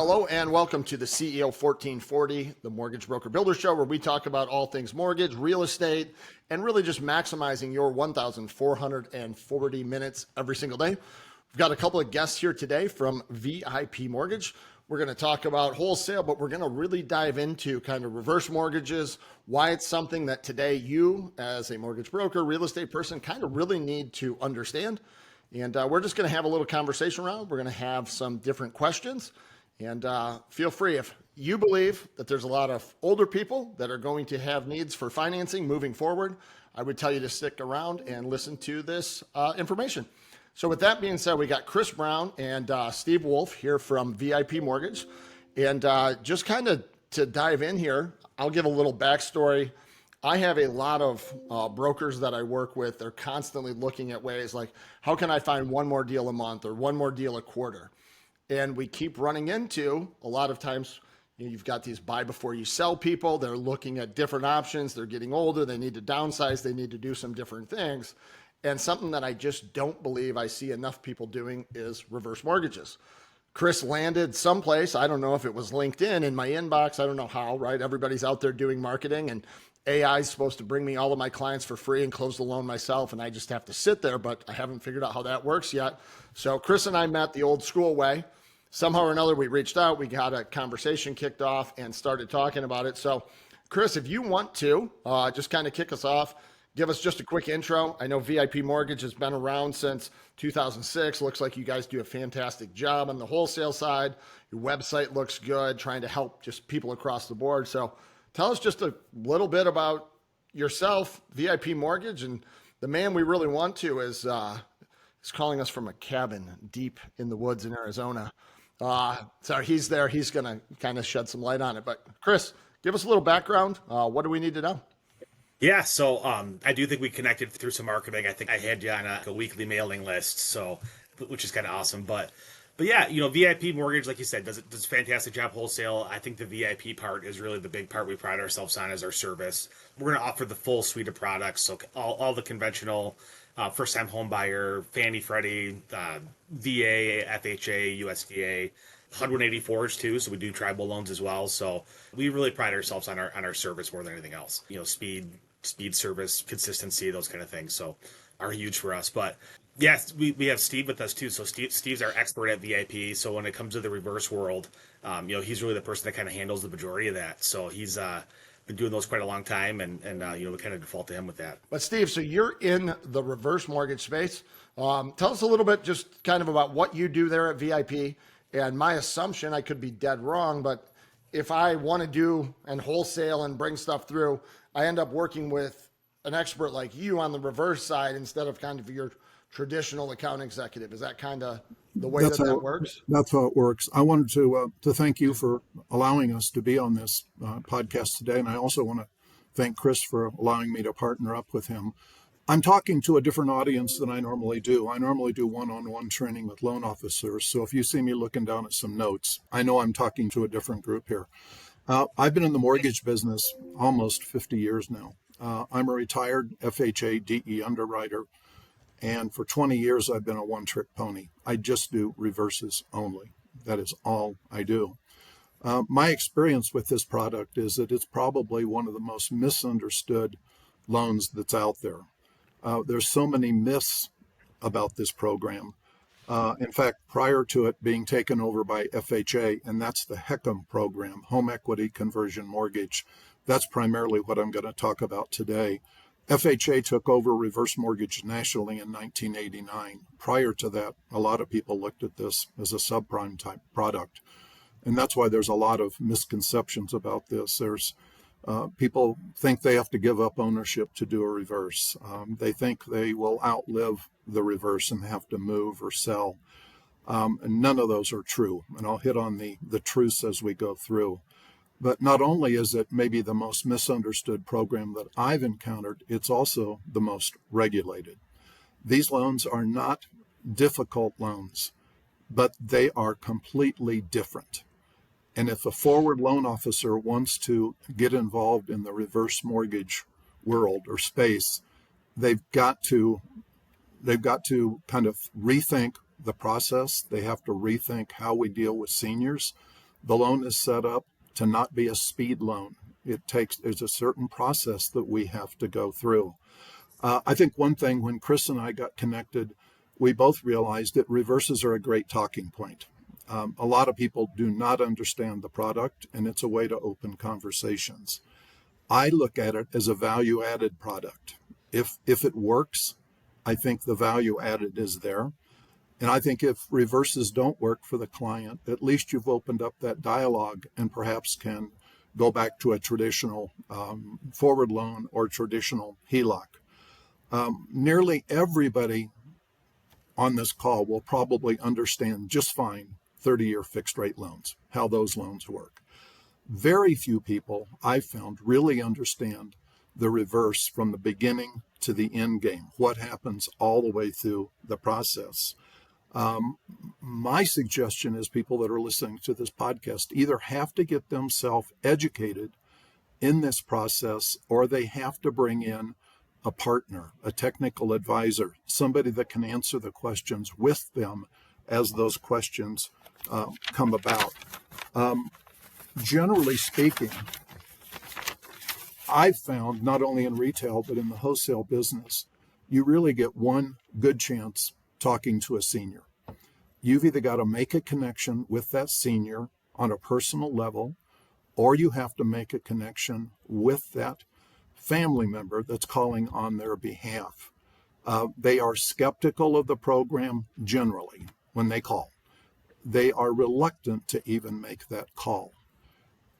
Hello and welcome to the CEO1440, the Mortgage Broker Builder Show, where we talk about all things mortgage, real estate, and really just maximizing your 1,440 minutes every single day. We've got a couple of guests here today from V.I.P Mortgage. We're going to talk about wholesale, but we're going to really dive into kind of reverse mortgages, why it's something that today you as a mortgage broker, real estate person kind of really need to understand. And we're just going to have a little conversation around. We're going to have some different questions. And feel free, if you believe that there's a lot of older people that are going to have needs for financing moving forward, I would tell you to stick around and listen to this information. So with that being said, we got Chris Brown and Steve Wolf here from V.I.P Mortgage. And just kind of to dive in here, I'll give a little backstory. I have a lot of brokers that I work with. They're constantly looking at ways like, how can I find one more deal a month or one more deal a quarter? And we keep running into a lot of times, you've got these buy before you sell people. They're looking at different options. They're getting older. They need to downsize. They need to do some different things. And something that I just don't believe I see enough people doing is reverse mortgages. Chris landed someplace. I don't know if it was LinkedIn in my inbox. I don't know how, right? Everybody's out there doing marketing, and AI is supposed to bring me all of my clients for free and close the loan myself. And I just have to sit there, but I haven't figured out how that works yet. So Chris and I met the old school way. Somehow or another, we reached out, we got a conversation kicked off and started talking about it. So Chris, if you want to just kind of kick us off, give us just a quick intro. I know V.I.P Mortgage has been around since 2006. Looks like you guys do a fantastic job on the wholesale side. Your website looks good, trying to help just people across the board. So tell us just a little bit about yourself, V.I.P Mortgage, and the man we really want to is calling us from a cabin deep in the woods in Arizona. So he's there. He's going to kind of shed some light on it. But Chris, give us a little background. What do we need to know? Yeah, so I do think we connected through some marketing. I think I had you on a weekly mailing list, so which is kind of awesome. But yeah, V.I.P Mortgage, like you said, does a fantastic job wholesale. I think the VIP part is really the big part we pride ourselves on as our service. We're going to offer the full suite of products, so all the conventional first-time home buyer, Fannie, Freddie, VA, FHA, USDA, 184s too. So we do tribal loans as well. So we really pride ourselves on our service more than anything else. Speed, service, consistency, those kind of things. So are huge for us. But yes, we have Steve with us too. So Steve's our expert at VIP. So when it comes to the reverse world, he's really the person that kind of handles the majority of that. So he's been doing those quite a long time, and we kind of default to him with that. But Steve, so you're in the reverse mortgage space. Tell us a little bit just kind of about what you do there at VIP. And my assumption, I could be dead wrong, but if I want to do and wholesale and bring stuff through, I end up working with an expert like you on the reverse side instead of kind of your traditional account executive. Is that kind of the way that works? That's how it works. I wanted to thank you for allowing us to be on this podcast today. And I also want to thank Chris for allowing me to partner up with him. I'm talking to a different audience than I normally do. I normally do one-on-one training with loan officers. So if you see me looking down at some notes, I know I'm talking to a different group here. I've been in the mortgage business almost 50 years now. I'm a retired FHA DE underwriter. And for 20 years, I've been a one-trick pony. I just do reverses only. That is all I do. My experience with this product is that it's probably one of the most misunderstood loans that's out there. There's so many myths about this program. In fact, prior to it being taken over by FHA, and that's the HECM program, Home Equity Conversion Mortgage, that's primarily what I'm going to talk about today. FHA took over reverse mortgage nationally in 1989. Prior to that, a lot of people looked at this as a subprime type product. And that's why there's a lot of misconceptions about this. People think they have to give up ownership to do a reverse. They think they will outlive the reverse and have to move or sell. And none of those are true. And I'll hit on the truths as we go through. But not only is it maybe the most misunderstood program that I've encountered, it's also the most regulated. These loans are not difficult loans, but they are completely different. And if a forward loan officer wants to get involved in the reverse mortgage world or space, they've got to kind of rethink the process. They have to rethink how we deal with seniors. The loan is set up to not be a speed loan. There's a certain process that we have to go through. I think one thing, when Chris and I got connected, we both realized that reverses are a great talking point. A lot of people do not understand the product, and it's a way to open conversations. I look at it as a value-added product. If it works, I think the value added is there. And I think if reverses don't work for the client, at least you've opened up that dialogue and perhaps can go back to a traditional forward loan or traditional HELOC. Nearly everybody on this call will probably understand just fine 30-year fixed rate loans, how those loans work. Very few people I've found really understand the reverse from the beginning to the end game, what happens all the way through the process. My suggestion is people that are listening to this podcast either have to get themselves educated in this process, or they have to bring in a partner, a technical advisor, somebody that can answer the questions with them as those questions come about. Generally speaking, I've found, not only in retail but in the wholesale business, you really get one good chance talking to a senior. You've either got to make a connection with that senior on a personal level, or you have to make a connection with that family member that's calling on their behalf. They are skeptical of the program generally when they call. They are reluctant to even make that call.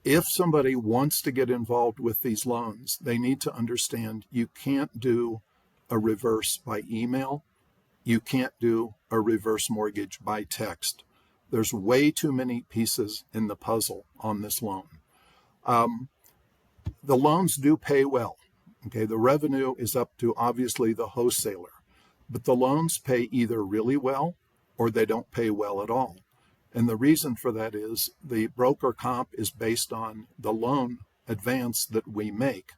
If somebody wants to get involved with these loans, they need to understand you can't do a reverse by email. You can't do a reverse mortgage by text. There's way too many pieces in the puzzle on this loan. The loans do pay well. Okay, the revenue is up to obviously the wholesaler, but the loans pay either really well or they don't pay well at all. And the reason for that is the broker comp is based on the loan advance that we make.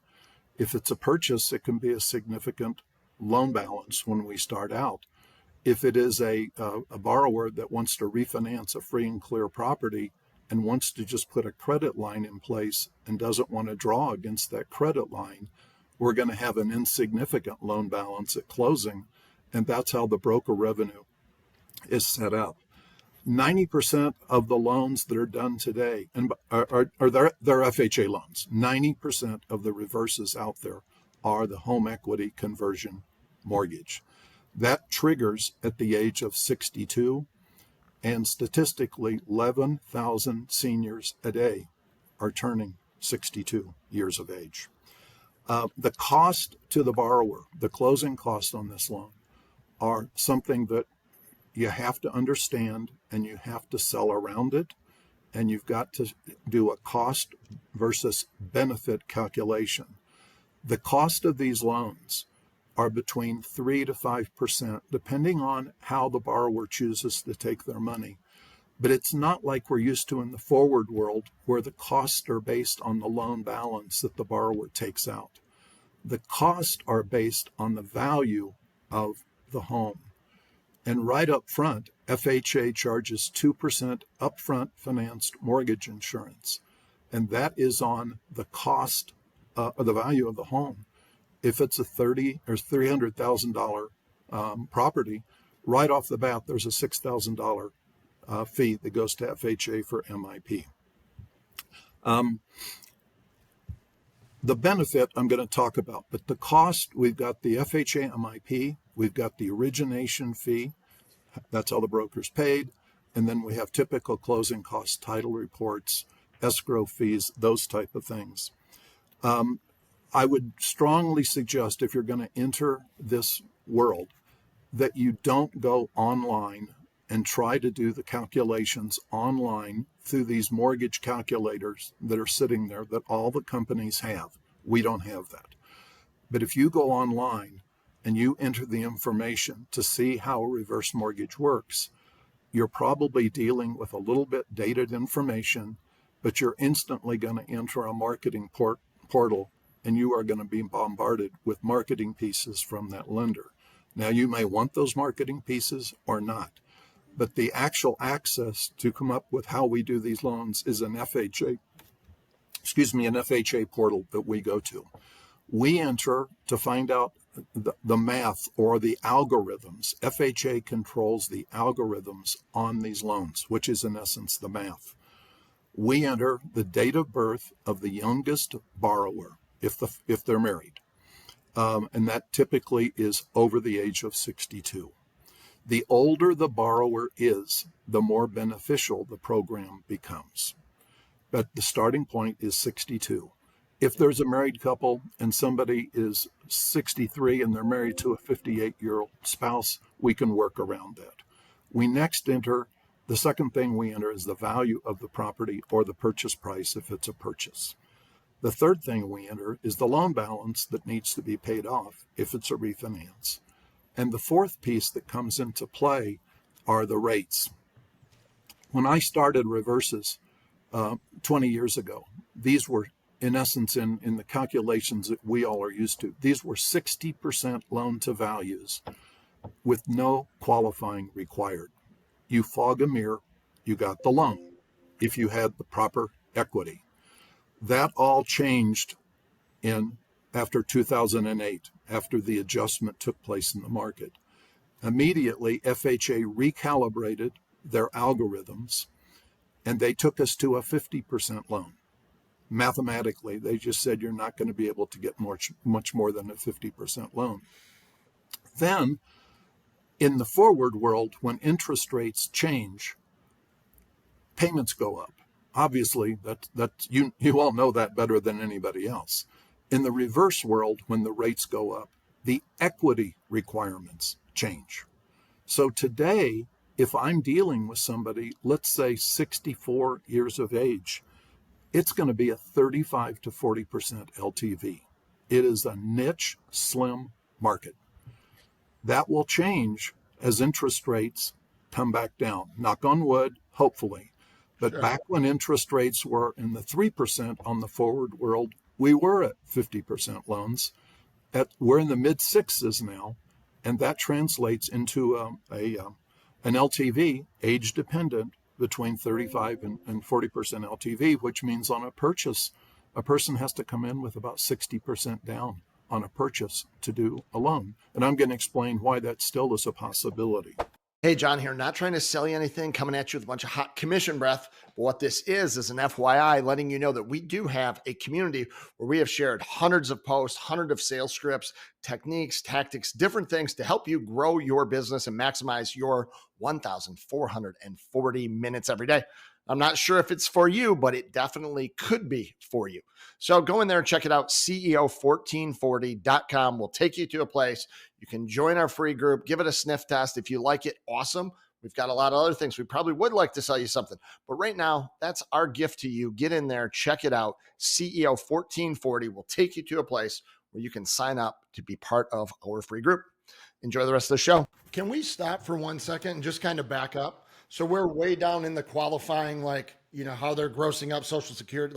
If it's a purchase, it can be a significant loan balance when we start out. If it is a borrower that wants to refinance a free and clear property and wants to just put a credit line in place and doesn't want to draw against that credit line, we're going to have an insignificant loan balance at closing, and that's how the broker revenue is set up. 90% of the loans that are done today and they're FHA loans. 90% of the reverses out there are the home equity conversion mortgage. That triggers at the age of 62, and statistically 11,000 seniors a day are turning 62 years of age. The cost to the borrower, the closing costs on this loan, are something that you have to understand, and you have to sell around it, and you've got to do a cost versus benefit calculation. The cost of these loans are between 3 to 5%, depending on how the borrower chooses to take their money. But it's not like we're used to in the forward world, where the costs are based on the loan balance that the borrower takes out. The costs are based on the value of the home. And right up front, FHA charges 2% upfront financed mortgage insurance. And that is on the cost or the value of the home. If it's a $30,000 or $300,000 property, right off the bat, there's a $6,000 fee that goes to FHA for MIP. The benefit I'm going to talk about, but the cost, we've got the FHA MIP, we've got the origination fee, that's how the broker's paid, and then we have typical closing costs, title reports, escrow fees, those type of things. I would strongly suggest, if you're going to enter this world, that you don't go online and try to do the calculations online through these mortgage calculators that are sitting there that all the companies have. We don't have that. But if you go online and you enter the information to see how a reverse mortgage works, you're probably dealing with a little bit dated information, but you're instantly going to enter a marketing portal, and you are going to be bombarded with marketing pieces from that lender. Now, you may want those marketing pieces or not. but the actual access to come up with how we do these loans is an FHA, an FHA portal that we go to. We enter to find out the math or the algorithms. FHA controls the algorithms on these loans, which is in essence the math. We enter the date of birth of the youngest borrower if they're married, and that typically is over the age of 62. The older the borrower is, the more beneficial the program becomes. But the starting point is 62. If there's a married couple and somebody is 63 and they're married to a 58-year-old spouse, we can work around that. We next enter, the second thing we enter is the value of the property or the purchase price if it's a purchase. The third thing we enter is the loan balance that needs to be paid off if it's a refinance. And the fourth piece that comes into play are the rates. When I started reverses 20 years ago, these were, in essence, in the calculations that we all are used to, these were 60% loan to values with no qualifying required. You fog a mirror, you got the loan if you had the proper equity. That all changed after 2008, after the adjustment took place in the market. Immediately, FHA recalibrated their algorithms, and they took us to a 50% loan. Mathematically, they just said you're not going to be able to get much more than a 50% loan. Then, in the forward world, when interest rates change, payments go up. Obviously, you all know that better than anybody else. In the reverse world, when the rates go up, the equity requirements change. So today, if I'm dealing with somebody, let's say 64 years of age, it's going to be a 35 to 40% LTV. It is a niche, slim market. That will change as interest rates come back down. Knock on wood, hopefully. But Sure. Back when interest rates were in the 3% on the forward world, we were at 50% loans. We're in the mid sixes now, and that translates into an LTV, age dependent, between 35 and 40% LTV, which means on a purchase, a person has to come in with about 60% down on a purchase to do a loan. And I'm going to explain why that still is a possibility. Hey, John here, not trying to sell you anything, coming at you with a bunch of hot commission breath. But what this is an FYI, letting you know that we do have a community where we have shared hundreds of posts, hundreds of sales scripts, techniques, tactics, different things to help you grow your business and maximize your 1,440 minutes every day. I'm not sure if it's for you, but it definitely could be for you. So go in there and check it out. CEO1440.com will take you to a place. You can join our free group, give it a sniff test. If you like it, awesome. We've got a lot of other things. We probably would like to sell you something, but right now, that's our gift to you. Get in there, check it out. CEO1440 will take you to a place where you can sign up to be part of our free group. Enjoy the rest of the show. Can we stop for 1 second and just kind of back up? So we're way down in the qualifying, how they're grossing up Social Security.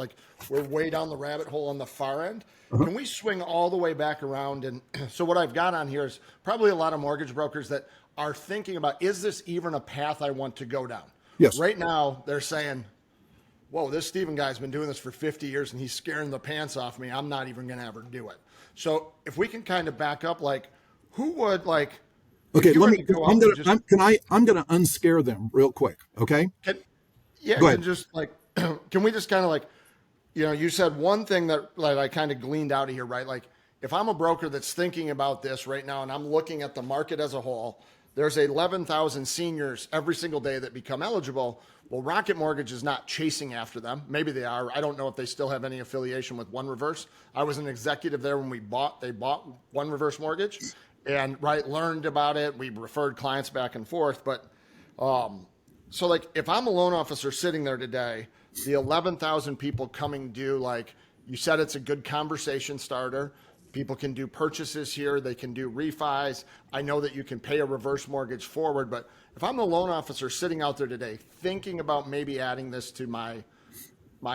We're way down the rabbit hole on the far end. Can we swing all the way back around? And so what I've got on here is probably a lot of mortgage brokers that are thinking about, is this even a path I want to go down? Yes. Right now, they're saying, whoa, this Steven guy's been doing this for 50 years and he's scaring the pants off me. I'm not even going to ever do it. So if we can kind of back up, who would Okay, I'm going to unscare them real quick. Okay. Can we just kind of you said one thing that I kind of gleaned out of here, right? If I'm a broker that's thinking about this right now and I'm looking at the market as a whole, there's 11,000 seniors every single day that become eligible. Well, Rocket Mortgage is not chasing after them. Maybe they are. I don't know if they still have any affiliation with One Reverse. I was an executive there when they bought One Reverse Mortgage and learned about it. We referred clients back and forth. But if I'm a loan officer sitting there today, the 11,000 people coming due, you said, it's a good conversation starter. People can do purchases here. They can do refis. I know that you can pay a reverse mortgage forward, but if I'm a loan officer sitting out there today thinking about maybe adding this to my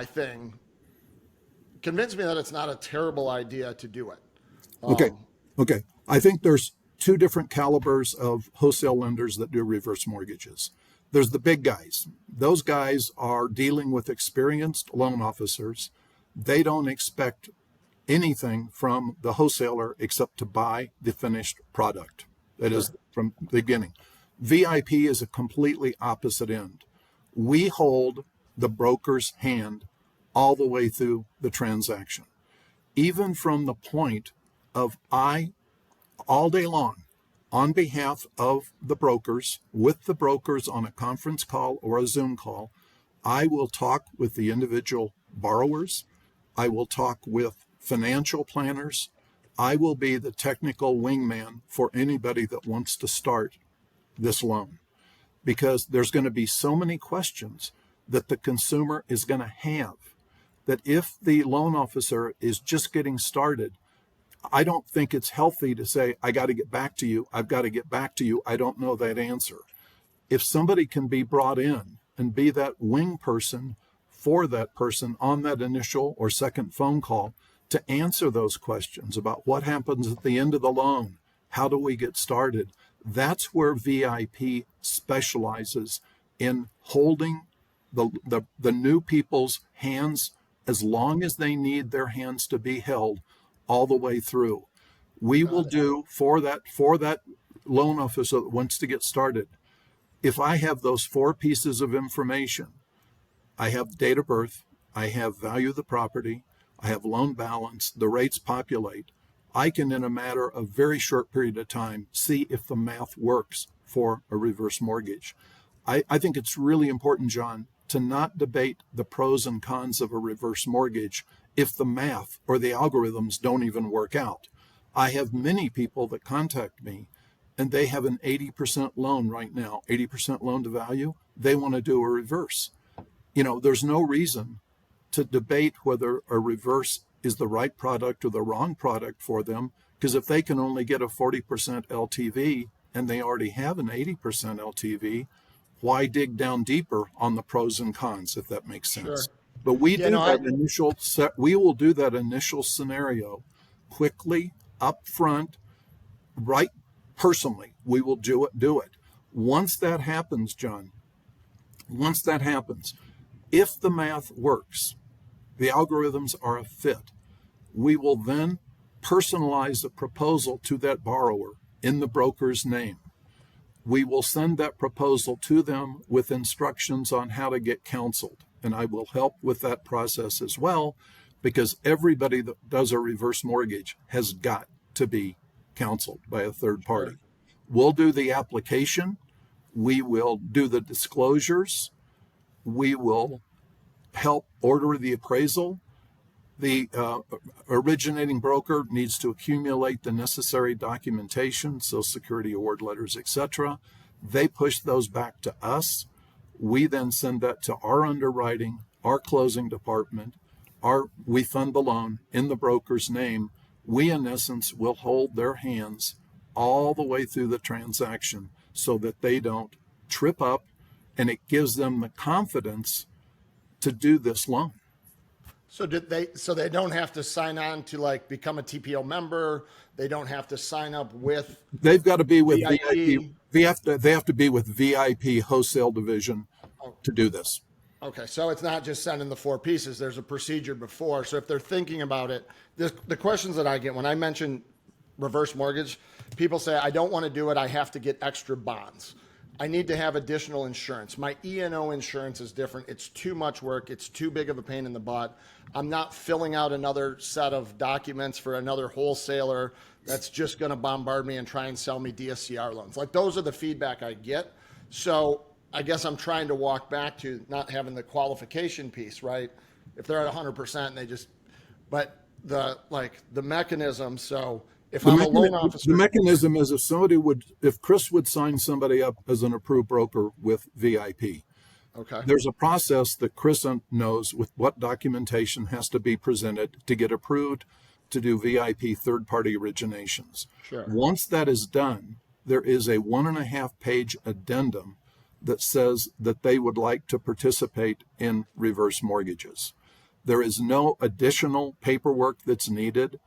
thing, convince me that it's not a terrible idea to do it. Okay. I think there's two different calibers of wholesale lenders that do reverse mortgages. There's the big guys. Those guys are dealing with experienced loan officers. They don't expect anything from the wholesaler except to buy the finished product. That is from the beginning. VIP is a completely opposite end. We hold the broker's hand all the way through the transaction. Even from the point of all day long, on behalf of the brokers, with the brokers on a conference call or a Zoom call, I will talk with the individual borrowers. I will talk with financial planners. I will be the technical wingman for anybody that wants to start this loan, because there's going to be so many questions that the consumer is going to have, that if the loan officer is just getting started, I don't think it's healthy to say, I got to get back to you. I've got to get back to you. I don't know that answer. If somebody can be brought in and be that wing person for that person on that initial or second phone call to answer those questions about what happens at the end of the loan, how do we get started, that's where VIP specializes in holding the new people's hands as long as they need their hands to be held all the way through. We will do for that loan officer that wants to get started. If I have those 4 pieces of information, I have date of birth, I have value of the property, I have loan balance, the rates populate, I can, in a matter of very short period of time, see if the math works for a reverse mortgage. I think it's really important, John, to not debate the pros and cons of a reverse mortgage if the math or the algorithms don't even work out. I have many people that contact me and they have an 80% loan right now, 80% loan to value. They want to do a reverse. There's no reason to debate whether a reverse is the right product or the wrong product for them, because if they can only get a 40% LTV and they already have an 80% LTV, why dig down deeper on the pros and cons, if that makes sense? Sure. But we will do that initial scenario quickly, up front, right, personally. We will do it. Once that happens, John, if the math works, the algorithms are a fit, we will then personalize the proposal to that borrower in the broker's name. We will send that proposal to them with instructions on how to get counseled. And I will help with that process as well, because everybody that does a reverse mortgage has got to be counseled by a third party. We'll do the application. We will do the disclosures. We will help order the appraisal. The originating broker needs to accumulate the necessary documentation, Social Security award letters, etc. They push those back to us. We then send that to our underwriting, our closing department. We fund the loan in the broker's name. We, in essence, will hold their hands all the way through the transaction so that they don't trip up, and it gives them the confidence to do this loan. So they don't have to sign on to become a TPO member. They don't have to sign up with. They've got to be with VIP. They have to be with VIP wholesale division to do this. Okay, so it's not just sending the 4 pieces. There's a procedure before. So if they're thinking about it, the questions that I get when I mention reverse mortgage, people say, I don't want to do it. I have to get extra bonds. I need to have additional insurance. My E&O insurance is different. It's too much work. It's too big of a pain in the butt. I'm not filling out another set of documents for another wholesaler that's just going to bombard me and try and sell me DSCR loans. Those are the feedback I get. So I guess I'm trying to walk back to not having the qualification piece, right? If they're at 100% and but the mechanism. So if I'm a loan officer, the mechanism is if Chris would sign somebody up as an approved broker with VIP. Okay. There's a process that Chris knows with what documentation has to be presented to get approved to do VIP third-party originations. Sure. Once that is done, there is a 1.5-page addendum that says that they would like to participate in reverse mortgages. There is no additional paperwork that's needed.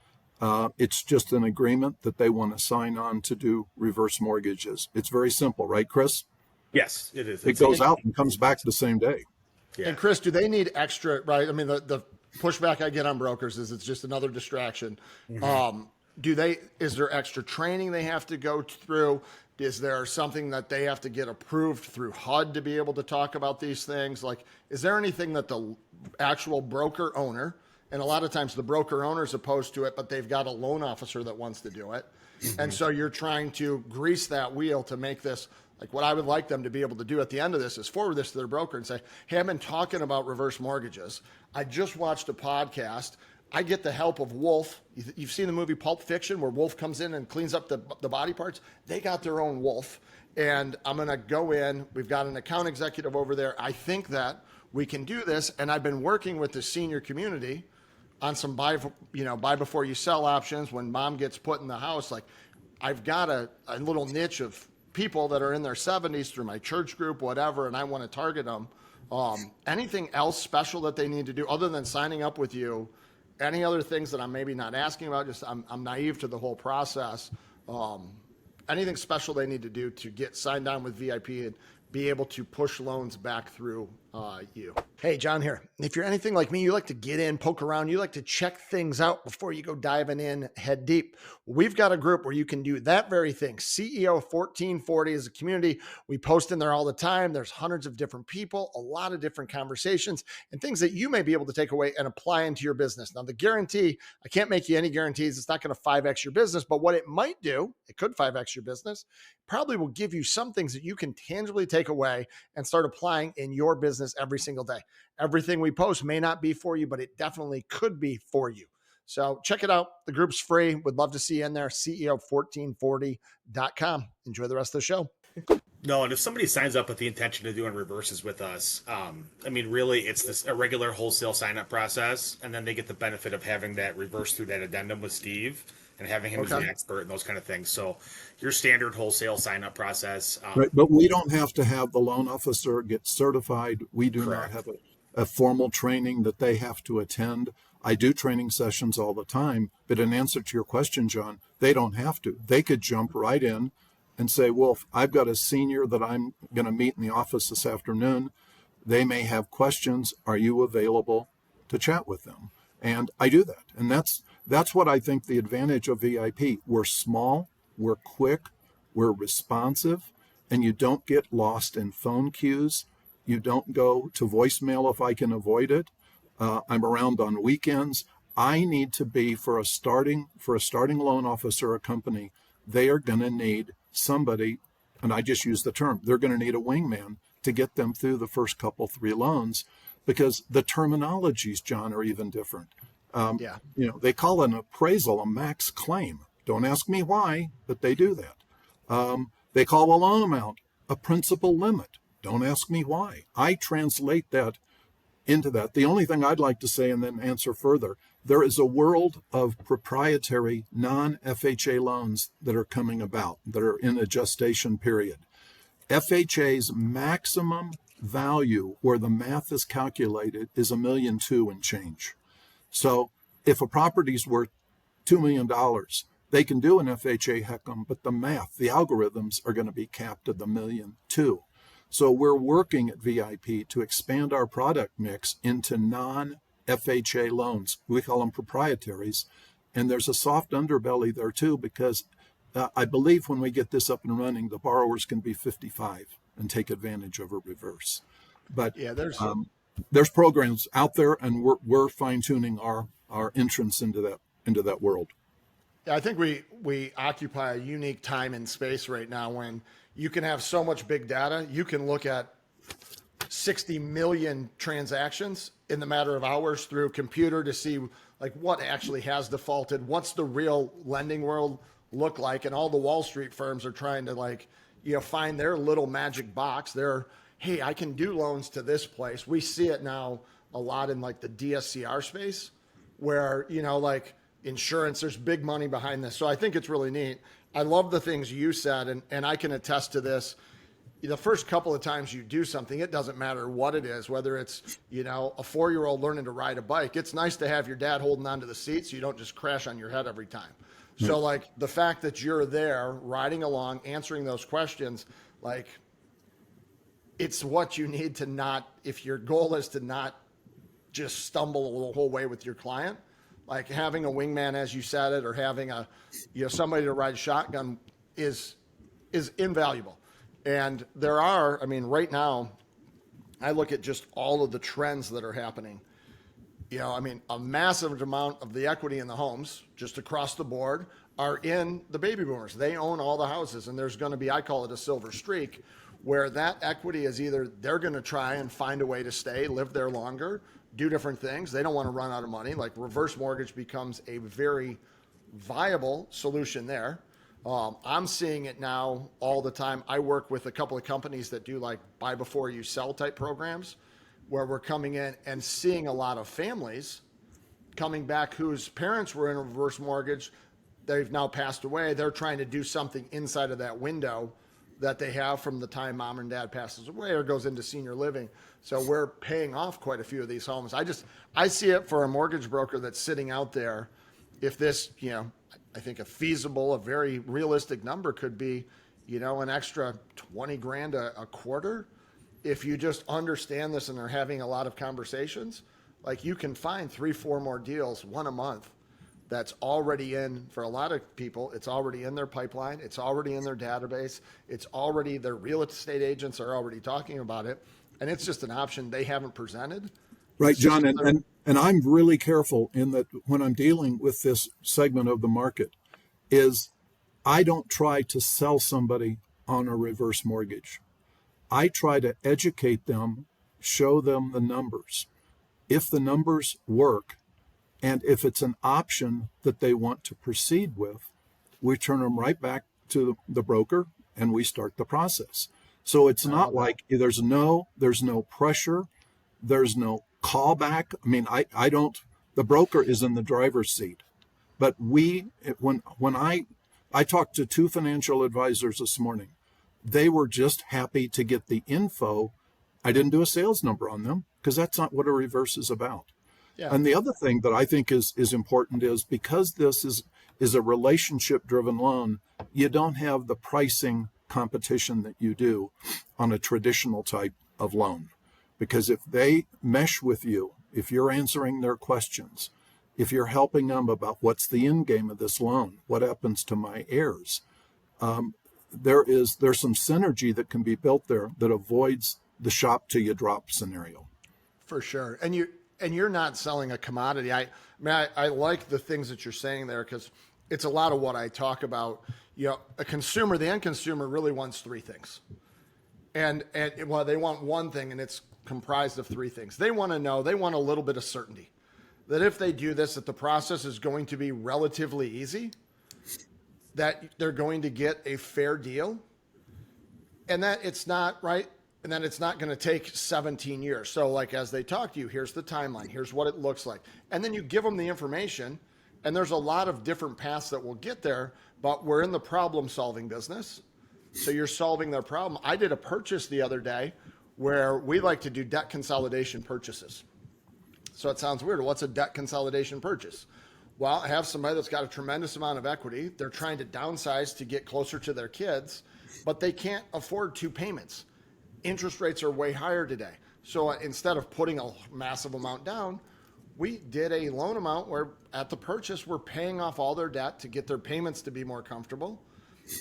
It's just an agreement that they want to sign on to do reverse mortgages. It's very simple, right, Chris? Yes, it is. It goes out and comes back the same day. Yeah. And Chris, do they need extra, right? I mean, the pushback I get on brokers is it's just another distraction. Is there extra training they have to go through? Is there something that they have to get approved through HUD to be able to talk about these things? Like, is there anything that the actual broker owner, and a lot of times the broker owner is opposed to it, but they've got a loan officer that wants to do it. And so you're trying to grease that wheel to make this, like what I would like them to be able to do at the end of this is forward this to their broker and say, hey, I've been talking about reverse mortgages. I just watched a podcast. I get the help of Wolf. You've seen the movie Pulp Fiction where Wolf comes in and cleans up the body parts. They got their own Wolf. And I'm going to go in. We've got an account executive over there. I think that we can do this. And I've been working with the senior community on some buy before you sell options when mom gets put in the house. Like, I've got a little niche of people that are in their 70s through my church group, whatever, and I want to target them. Anything else special that they need to do other than signing up with you? Any other things that I'm maybe not asking about? Just I'm naive to the whole process. Anything special they need to do to get signed on with VIP and be able to push loans back through you? Hey, John here. If you're anything like me, you like to get in, poke around, you like to check things out before you go diving in head deep. We've got a group where you can do that very thing. CEO1440 is a community. We post in there all the time. There's hundreds of different people, a lot of different conversations, and things that you may be able to take away and apply into your business. Now, the guarantee, I can't make you any guarantees. It's not going to 5X your business, but what it might do, it could 5X your business, probably will give you some things that you can tangibly take away and start applying in your business every single day. Everything we post may not be for you, but it definitely could be for you. So check it out. The group's free. Would love to see you in there. CEO1440.com. Enjoy the rest of the show. No, and if somebody signs up with the intention of doing reverses with us, I mean, really, it's a regular wholesale sign-up process, and then they get the benefit of having that reverse through that addendum with Steve and having him as the expert and those kind of things. So your standard wholesale sign-up process. Right, but we don't have to have the loan officer get certified. We do Correct. not have a formal training that they have to attend. I do training sessions all the time, but in answer to your question, John, they don't have to. They could jump right in and say, Wolf, I've got a senior that I'm going to meet in the office this afternoon. They may have questions. Are you available to chat with them? And I do that. And that's what I think the advantage of VIP. We're small, we're quick, we're responsive, and you don't get lost in phone queues. You don't go to voicemail if I can avoid it. I'm around on weekends. I need to be for a starting loan officer or company. They are going to need somebody, and I just use the term, they're going to need a wingman to get them through the first couple, 3 loans, because the terminologies, John, are even different. They call an appraisal a max claim. Don't ask me why, but they do that. They call a loan amount a principal limit. Don't ask me why. I translate that into that. The only thing I'd like to say and then answer further, there is a world of proprietary non-FHA loans that are coming about, that are in a gestation period. FHA's maximum value, where the math is calculated, is $1.2 million and change. So if a property's worth $2 million, they can do an FHA HECM, but the math, the algorithms are going to be capped at the $1.2 million. So we're working at VIP to expand our product mix into non-FHA loans. We call them proprietaries. And there's a soft underbelly there too, because I believe when we get this up and running, the borrowers can be 55 and take advantage of a reverse. But yeah, there's programs out there, and we're fine-tuning our entrance into that world. Yeah, I think we occupy a unique time and space right now when you can have so much big data. You can look at 60 million transactions in the matter of hours through a computer to see like what actually has defaulted, what's the real lending world look like, and all the Wall Street firms are trying to find their little magic box. Hey, I can do loans to this place. We see it now a lot in like the DSCR space where, insurance, there's big money behind this. So I think it's really neat. I love the things you said, and I can attest to this. The first couple of times you do something, it doesn't matter what it is, whether it's, a 4-year-old learning to ride a bike. It's nice to have your dad holding onto the seat so you don't just crash on your head every time. Mm-hmm. So the fact that you're there riding along, answering those questions, it's what you need to not, if your goal is to not just stumble the whole way with your client, like having a wingman, as you said it, or having a, somebody to ride shotgun is invaluable. And there are, I mean, right now, I look at just all of the trends that are happening. I mean, a massive amount of the equity in the homes, just across the board, are in the baby boomers. They own all the houses, and there's going to be, I call it a silver streak, where that equity is either they're going to try and find a way to stay, live there longer, do different things. They don't want to run out of money. Like reverse mortgage becomes a very viable solution there. I'm seeing it now all the time. I work with a couple of companies that do like buy before you sell type programs, where we're coming in and seeing a lot of families coming back whose parents were in a reverse mortgage. They've now passed away. They're trying to do something inside of that window that they have from the time mom and dad passes away or goes into senior living. So we're paying off quite a few of these homes. I see it for a mortgage broker that's sitting out there. If this, I think a feasible, a very realistic number could be, an extra 20 grand a quarter. If you just understand this and are having a lot of conversations, like you can find 3-4 more deals, one a month, that's already in, for a lot of people, it's already in their pipeline. It's already in their database. It's already, their real estate agents are already talking about it. And it's just an option they haven't presented. Right, John, and I'm really careful in that when I'm dealing with this segment of the market is I don't try to sell somebody on a reverse mortgage. I try to educate them, show them the numbers. If the numbers work, and if it's an option that they want to proceed with, we turn them right back to the broker and we start the process. So it's not like there's no pressure, there's no callback. I mean, I don't, the broker is in the driver's seat. But when I talked to 2 financial advisors this morning, they were just happy to get the info. I didn't do a sales number on them because that's not what a reverse is about. Yeah. And the other thing that I think is important is because this is a relationship-driven loan, you don't have the pricing competition that you do on a traditional type of loan. Because if they mesh with you, if you're answering their questions, if you're helping them about what's the end game of this loan, what happens to my heirs, there's some synergy that can be built there that avoids the shop till you drop scenario. For sure. And you're not selling a commodity. I like the things that you're saying there because it's a lot of what I talk about. A consumer, the end consumer really wants 3 things. And well, they want one thing and it's comprised of 3 things. They want to know, they want a little bit of certainty that if they do this, that the process is going to be relatively easy, that they're going to get a fair deal, and that it's not right. And then it's not going to take 17 years. So like as they talk to you, here's the timeline, here's what it looks like. And then you give them the information, and there's a lot of different paths that will get there, but we're in the problem solving business. So you're solving their problem. I did a purchase the other day where we like to do debt consolidation purchases. So it sounds weird. What's a debt consolidation purchase? Well, I have somebody that's got a tremendous amount of equity. They're trying to downsize to get closer to their kids, but they can't afford 2 payments. Interest rates are way higher today. So instead of putting a massive amount down, we did a loan amount where at the purchase, we're paying off all their debt to get their payments to be more comfortable,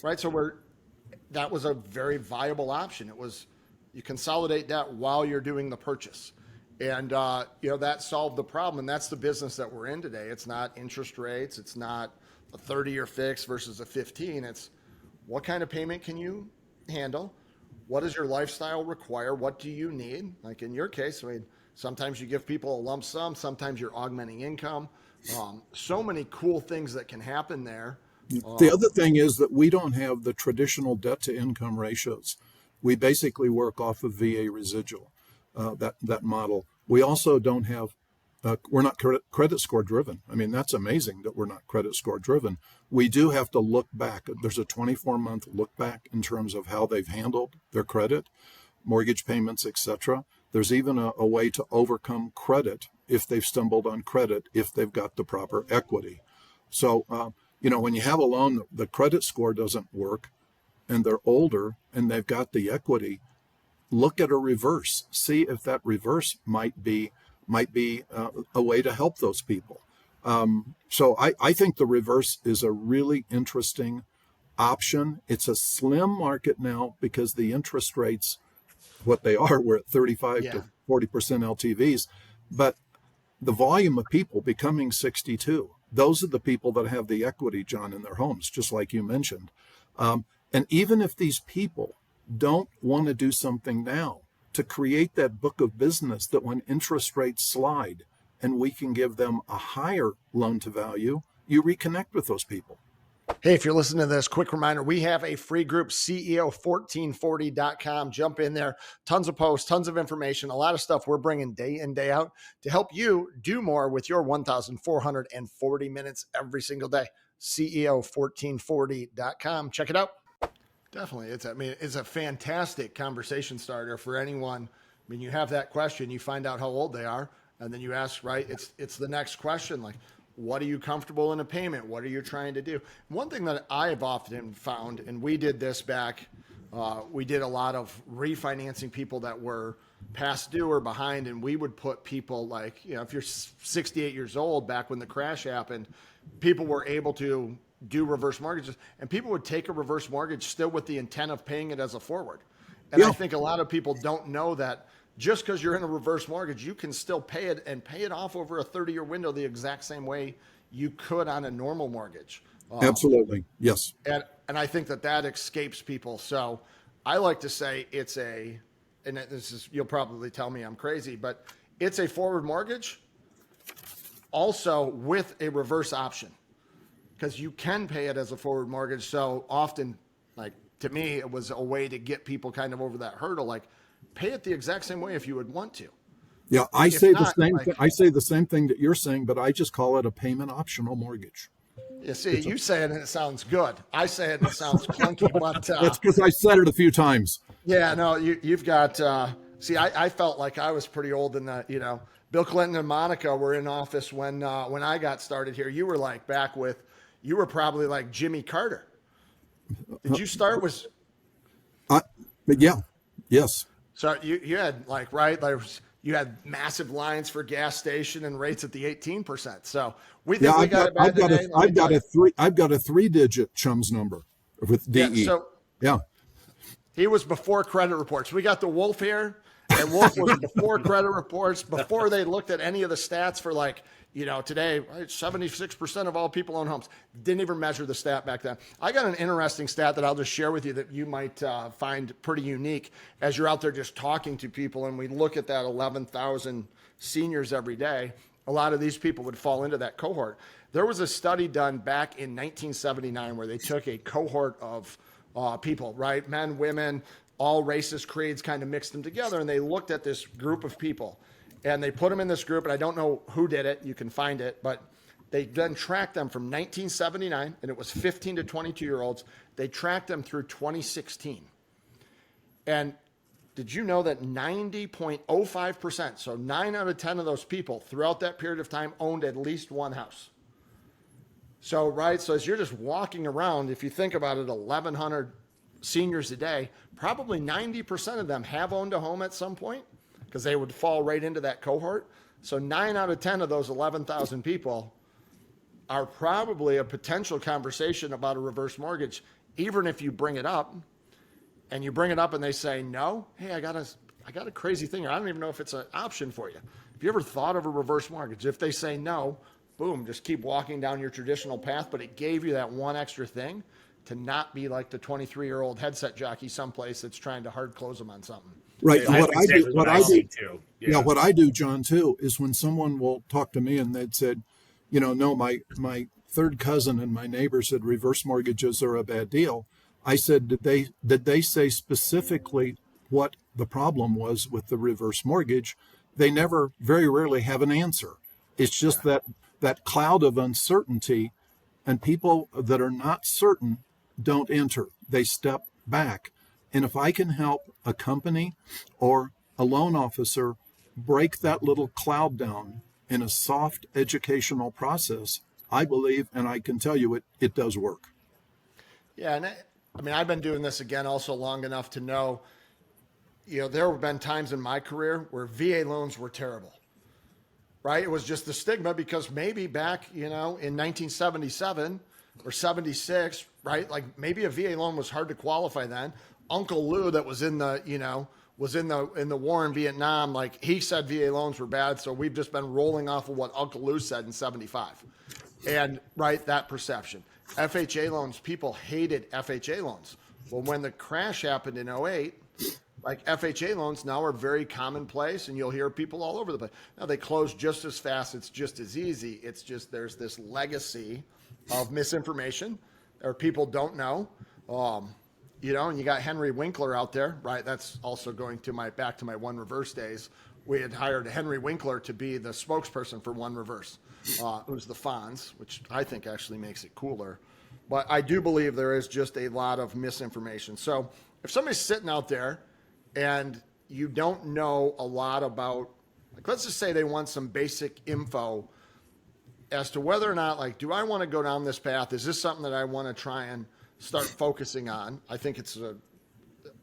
right? So that was a very viable option. It was, you consolidate debt while you're doing the purchase. And, that solved the problem. And that's the business that we're in today. It's not interest rates. It's not a 30-year fix versus a 15. It's what kind of payment can you handle? What does your lifestyle require? What do you need? Like in your case, I mean, sometimes you give people a lump sum, sometimes you're augmenting income. So many cool things that can happen there. The other thing is that we don't have the traditional debt to income ratios. We basically work off of VA residual, that model. We also don't have, we're not credit score driven. I mean, that's amazing that we're not credit score driven. We do have to look back. There's a 24-month look back in terms of how they've handled their credit, mortgage payments, etc. There's even a way to overcome credit if they've stumbled on credit, if they've got the proper equity. So, when you have a loan, the credit score doesn't work and they're older and they've got the equity, look at a reverse, see if that reverse might be a way to help those people. So I think the reverse is a really interesting option. It's a slim market now because the interest rates, what they are, we're at 35 Yeah. to 40% LTVs, but the volume of people becoming 62, those are the people that have the equity, John, in their homes, just like you mentioned. And even if these people don't want to do something now, to create that book of business that when interest rates slide and we can give them a higher loan to value, you reconnect with those people. Hey, if you're listening to this, quick reminder, we have a free group, CEO1440.com. Jump in there. Tons of posts, tons of information, a lot of stuff we're bringing day in, day out to help you do more with your 1,440 minutes every single day. CEO1440.com. Check it out. Definitely. It's a fantastic conversation starter for anyone. I mean, you have that question, you find out how old they are, and then you ask, right? It's the next question, like, what are you comfortable in a payment? What are you trying to do? One thing that I've often found, and we did this back, we did a lot of refinancing people that were past due or behind, and we would put people like, if you're 68 years old, back when the crash happened, people were able to do reverse mortgages, and people would take a reverse mortgage still with the intent of paying it as a forward. And I think a lot of people don't know that just because you're in a reverse mortgage, you can still pay it and pay it off over a 30-year window the exact same way you could on a normal mortgage. Absolutely. Yes. And I think that escapes people. So I like to say and this is, you'll probably tell me I'm crazy, but it's a forward mortgage also with a reverse option, because you can pay it as a forward mortgage. So often, like, to me, it was a way to get people kind of over that hurdle, like, pay it the exact same way if you would want to. Yeah, I say the same thing that you're saying, but I just call it a payment optional mortgage. You see, you say it and it sounds good. I say it and it sounds clunky, but that's because I said it a few times. Yeah, no, you've got. I felt like I was pretty old in that. Bill Clinton and Monica were in office when I got started here. You were like you were probably like Jimmy Carter. Did you start with? But yeah, yes. So you had you had massive lines for gas station and rates at the 18%. So we think we got it bad today. I've got a 3-digit chums number with DE. Yeah, so yeah. He was before credit reports. We got the Wolf here, and Wolf was before credit reports, before they looked at any of the stats for today, right, 76% of all people own homes. Didn't even measure the stat back then. I got an interesting stat that I'll just share with you that you might find pretty unique as you're out there just talking to people, and we look at that 11,000 seniors every day. A lot of these people would fall into that cohort. There was a study done back in 1979 where they took a cohort of people, right? Men, women, all races, creeds, kind of mixed them together. And they looked at this group of people and they put them in this group. And I don't know who did it. You can find it. But they then tracked them from 1979, and it was 15 to 22-year-olds. They tracked them through 2016. And did you know that 90.05%, so 9 out of 10 of those people throughout that period of time owned at least one house? So, right, so as you're just walking around, if you think about it, 1,100 seniors a day, probably 90% of them have owned a home at some point because they would fall right into that cohort. So 9 out of 10 of those 11,000 people are probably a potential conversation about a reverse mortgage, even if you bring it up and they say, no, hey, I got a crazy thing. I don't even know if it's an option for you. Have you ever thought of a reverse mortgage? If they say no, boom, just keep walking down your traditional path, but it gave you that one extra thing to not be like the 23-year-old headset jockey someplace that's trying to hard close them on something. Right. Yeah, what I do, John, too, is when someone will talk to me and they'd said, no, my third cousin and my neighbor said reverse mortgages are a bad deal. I said, did they say specifically what the problem was with the reverse mortgage? They very rarely have an answer. It's just that cloud of uncertainty, and people that are not certain don't enter. They step back. And if I can help a company or a loan officer break that little cloud down in a soft educational process, I believe, and I can tell you it does work. Yeah, and I've been doing this again also long enough to know there have been times in my career where VA loans were terrible, right? It was just the stigma because maybe back, in 1977 or 76, right? Like maybe a VA loan was hard to qualify then. Uncle Lou that was in the, was in the war in Vietnam, like he said VA loans were bad. So we've just been rolling off of what Uncle Lou said in 75. And right, that perception. FHA loans, people hated FHA loans. Well, when the crash happened in '08, like FHA loans now are very commonplace and you'll hear people all over the place. Now they close just as fast. It's just as easy. It's just, there's this legacy of misinformation or people don't know. And you got Henry Winkler out there, right? That's also going to back to my One Reverse days. We had hired Henry Winkler to be the spokesperson for One Reverse. It was the Fonz, which I think actually makes it cooler. But I do believe there is just a lot of misinformation. So if somebody's sitting out there and you don't know a lot about, like, let's just say they want some basic info as to whether or not, like, do I want to go down this path? Is this something that I want to try and start focusing on? I think it's a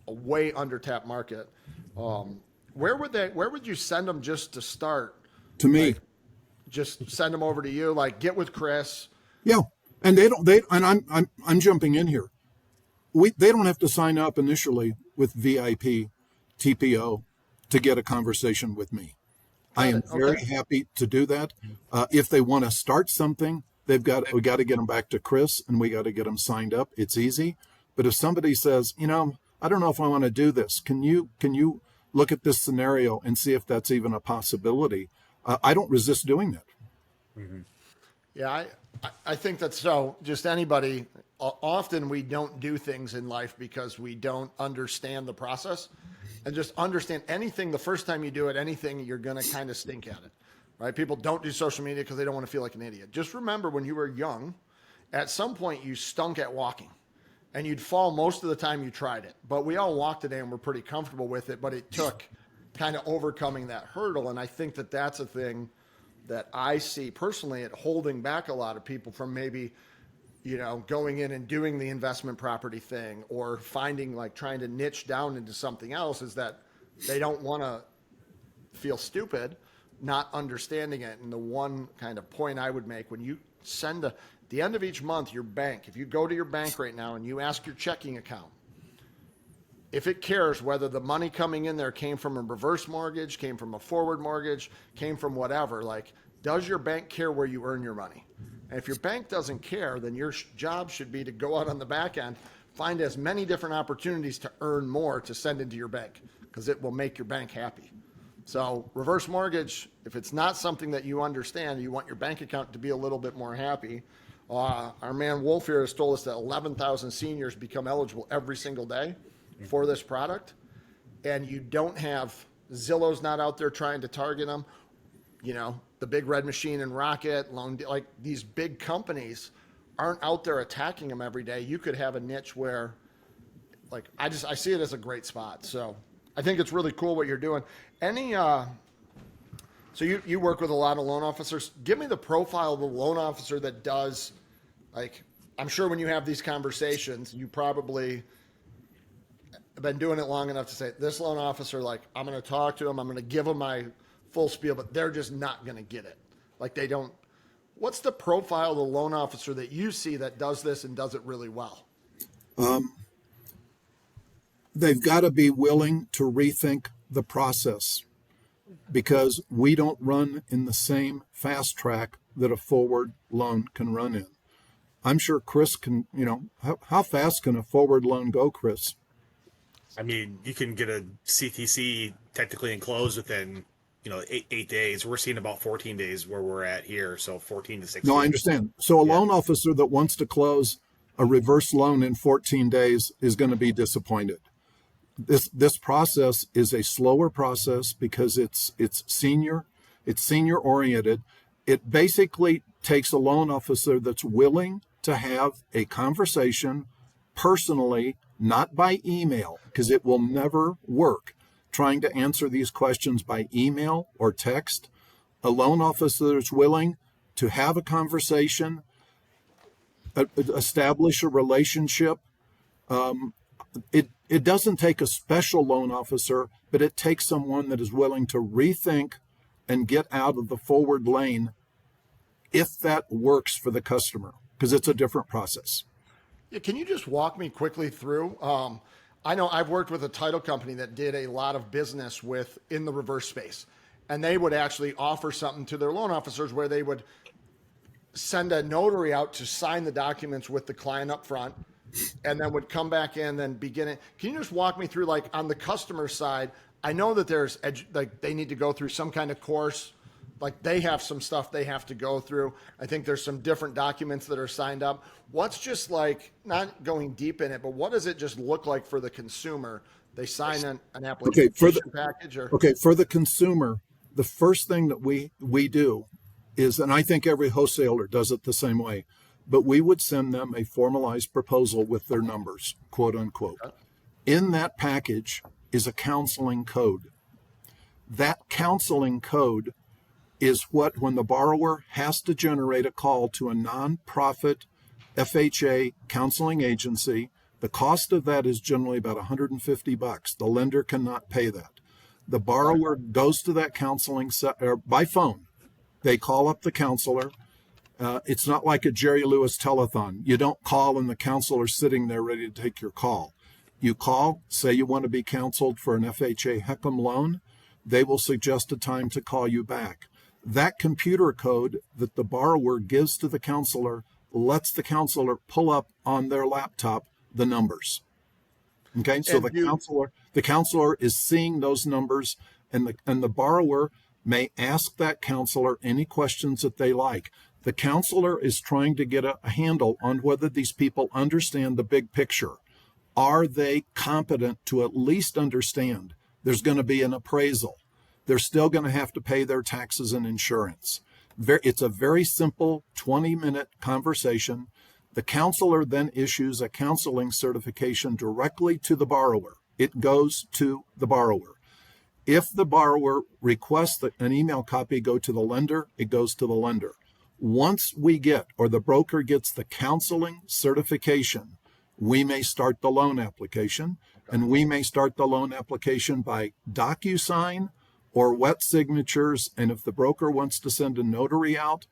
way under-tapped market. Where would you send them just to start? To me. Like, just send them over to you, like get with Chris. Yeah. And I'm jumping in here. They don't have to sign up initially with VIP, TPO to get a conversation with me. I am very happy to do that. If they want to start something, we got to get them back to Chris and we got to get them signed up. It's easy. But if somebody says, I don't know if I want to do this, can you look at this scenario and see if that's even a possibility? I don't resist doing that. Mm-hmm. Yeah, I think that's so. Just anybody, often we don't do things in life because we don't understand the process. And just understand anything, the first time you do it, anything, you're going to kind of stink at it, right? People don't do social media because they don't want to feel like an idiot. Just remember when you were young, at some point you stunk at walking. And you'd fall most of the time you tried it. But we all walk today and we're pretty comfortable with it. But it took kind of overcoming that hurdle. And I think that that's a thing that I see personally at holding back a lot of people from maybe, going in and doing the investment property thing or finding, like, trying to niche down into something else, is that they don't want to feel stupid not understanding it. And the one kind of point I would make, when you send the end of each month, your bank, if you go to your bank right now and you ask your checking account, if it cares whether the money coming in there came from a reverse mortgage, came from a forward mortgage, came from whatever, like, does your bank care where you earn your money? And if your bank doesn't care, then your job should be to go out on the back end, find as many different opportunities to earn more to send into your bank, because it will make your bank happy. So reverse mortgage, if it's not something that you understand, you want your bank account to be a little bit more happy. Our man Wolf here has told us that 11,000 seniors become eligible every single day for this product. And you don't have, Zillow's not out there trying to target them. The Big Red Machine and Rocket, like these big companies aren't out there attacking them every day. You could have a niche where, like, I see it as a great spot. So I think it's really cool what you're doing. So you work with a lot of loan officers. Give me the profile of the loan officer that does, like, I'm sure when you have these conversations, you probably have been doing it long enough to say, this loan officer, like, I'm going to talk to him, I'm going to give him my full spiel, but they're just not going to get it. Like, they don't. What's the profile of the loan officer that you see that does this and does it really well? They've got to be willing to rethink the process, because we don't run in the same fast track that a forward loan can run in. I'm sure Chris can, how fast can a forward loan go, Chris? I mean, you can get a CTC technically enclosed within, 8 days. We're seeing about 14 days where we're at here. So 14 to 16. No, I understand. So a loan officer that wants to close a reverse loan in 14 days is going to be disappointed. This process is a slower process because it's senior oriented. It basically takes a loan officer that's willing to have a conversation personally, not by email, because it will never work trying to answer these questions by email or text. A loan officer that's willing to have a conversation, establish a relationship. It doesn't take a special loan officer, but it takes someone that is willing to rethink and get out of the forward lane if that works for the customer, because it's a different process. Yeah, can you just walk me quickly through? I know I've worked with a title company that did a lot of business with in the reverse space, and they would actually offer something to their loan officers where they would send a notary out to sign the documents with the client up front, and then would come back in, then begin it. Can you just walk me through, like on the customer side? I know that there's like they need to go through some kind of course. Like they have some stuff they have to go through. I think there's some different documents that are signed up. What's just like, not going deep in it, but what does it just look like for the consumer? They sign an application package or? Okay, for the consumer, the first thing that we do is, and I think every wholesaler does it the same way, but we would send them a formalized proposal with their numbers, quote unquote. In that package is a counseling code. That counseling code is what, when the borrower has to generate a call to a nonprofit FHA counseling agency, the cost of that is generally about $150. The lender cannot pay that. The borrower goes to that counseling by phone. They call up the counselor. It's not like a Jerry Lewis telethon. You don't call and the counselor's sitting there ready to take your call. You call, say you want to be counseled for an FHA HECM loan. They will suggest a time to call you back. That computer code that the borrower gives to the counselor lets the counselor pull up on their laptop the numbers. Okay, so the counselor is seeing those numbers, and the borrower may ask that counselor any questions that they like. The counselor is trying to get a handle on whether these people understand the big picture. Are they competent to at least understand there's going to be an appraisal? They're still going to have to pay their taxes and insurance. It's a very simple 20-minute conversation. The counselor then issues a counseling certification directly to the borrower. It goes to the borrower. If the borrower requests that an email copy go to the lender, it goes to the lender. Once we get, or the broker gets, the counseling certification, we may start the loan application, and we may start the loan application by DocuSign or wet signatures. And if the broker wants to send a notary out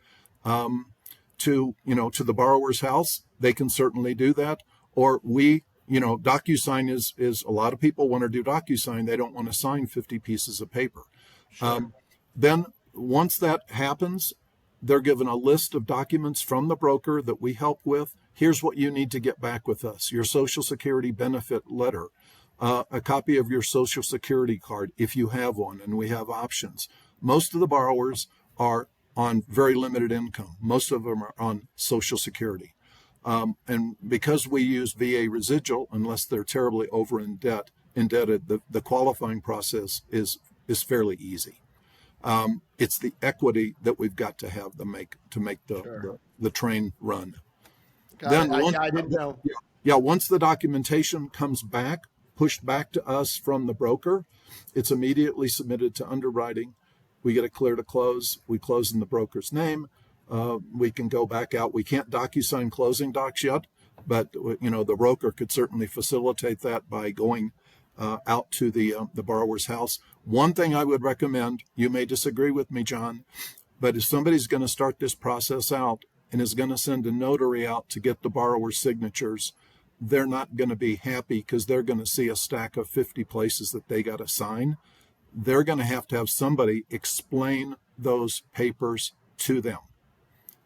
to the borrower's house, they can certainly do that. Or DocuSign is a lot of people want to do DocuSign. They don't want to sign 50 pieces of paper. Sure. Then once that happens, they're given a list of documents from the broker that we help with. Here's what you need to get back with us: your Social Security benefit letter, a copy of your Social Security card if you have one, and we have options. Most of the borrowers are on very limited income. Most of them are on Social Security. And because we use VA residual, unless they're terribly indebted, the qualifying process is fairly easy. It's the equity that we've got to have to make the train run. I didn't know. Once the documentation comes back, pushed back to us from the broker, it's immediately submitted to underwriting. We get a clear to close. We close in the broker's name. We can go back out. We can't DocuSign closing docs yet, but the broker could certainly facilitate that by going out to the borrower's house. One thing I would recommend, you may disagree with me, John, but if somebody's going to start this process out and is going to send a notary out to get the borrower's signatures, they're not going to be happy because they're going to see a stack of 50 places that they got to sign. They're going to have somebody explain those papers to them.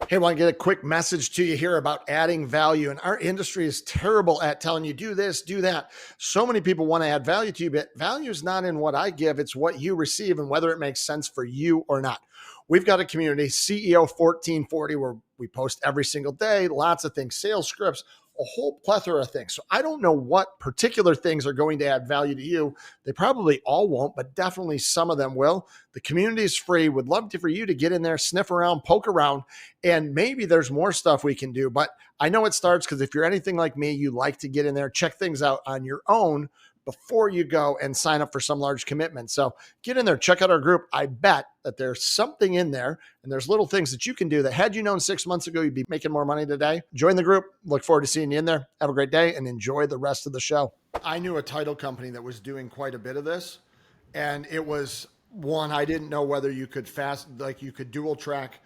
Hey, I want to get a quick message to you here about adding value. And our industry is terrible at telling you, do this, do that. So many people want to add value to you, but value is not in what I give. It's what you receive and whether it makes sense for you or not. We've got a community, CEO1440, where we post every single day, lots of things, sales scripts, a whole plethora of things. So I don't know what particular things are going to add value to you. They probably all won't, but definitely some of them will. The community is free. Would love for you to get in there, sniff around, poke around, and maybe there's more stuff we can do. But I know it starts because if you're anything like me, you like to get in there, check things out on your own before you go and sign up for some large commitment. So get in there, check out our group. I bet that there's something in there and there's little things that you can do that had you known 6 months ago, you'd be making more money today. Join the group. Look forward to seeing you in there. Have a great day and enjoy the rest of the show. I knew a title company that was doing quite a bit of this, and it was one I didn't know whether you could you could dual track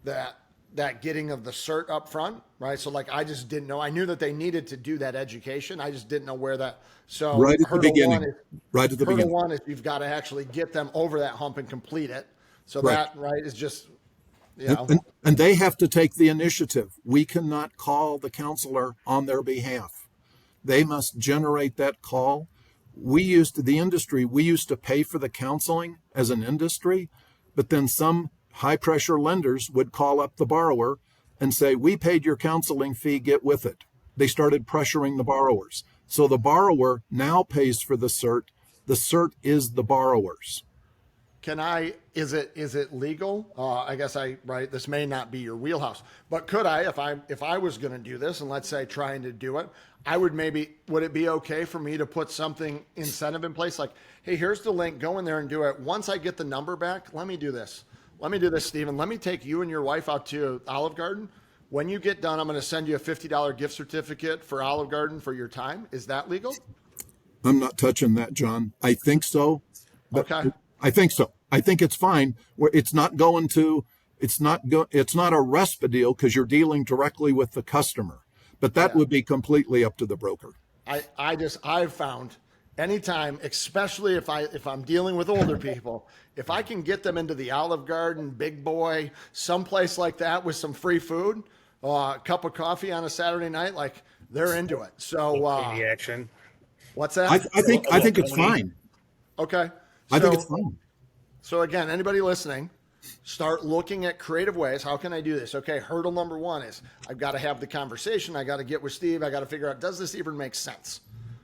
that getting of the cert up front, right? So like I just didn't know. I knew that they needed to do that education. I just didn't know where that. So Right at the beginning. Right at the hurdle beginning. one is you've got to actually get them over that hump and complete it. So Right. that right is just you know. And they have to take the initiative. We cannot call the counselor on their behalf. They must generate that call. We used to pay for the counseling as an industry, but then some high pressure lenders would call up the borrower and say, we paid your counseling fee, get with it. They started pressuring the borrowers. So the borrower now pays for the cert. The cert is the borrower's. Is it legal? I guess right. This may not be your wheelhouse, but could I, if I was going to do this and let's say trying to do it, would it be okay for me to put something incentive in place? Like, hey, here's the link, go in there and do it. Once I get the number back, let me do this, Stephen. Let me take you and your wife out to Olive Garden. When you get done, I'm going to send you a $50 gift certificate for Olive Garden for your time. Is that legal? I'm not touching that, John. I think so. Okay. I think so. I think it's fine. It's not a RESPA deal because you're dealing directly with the customer, but that would be completely up to the broker. I've found anytime, especially if I'm dealing with older people, if I can get them into the Olive Garden, Big Boy, someplace like that with some free food, a cup of coffee on a Saturday night, like they're into it. So action. What's that? I think it's fine. Okay. I think it's fine. So again, anybody listening, start looking at creative ways. How can I do this? Okay, hurdle number one is I've got to have the conversation. I got to get with Steve. I got to figure out, does this even make sense?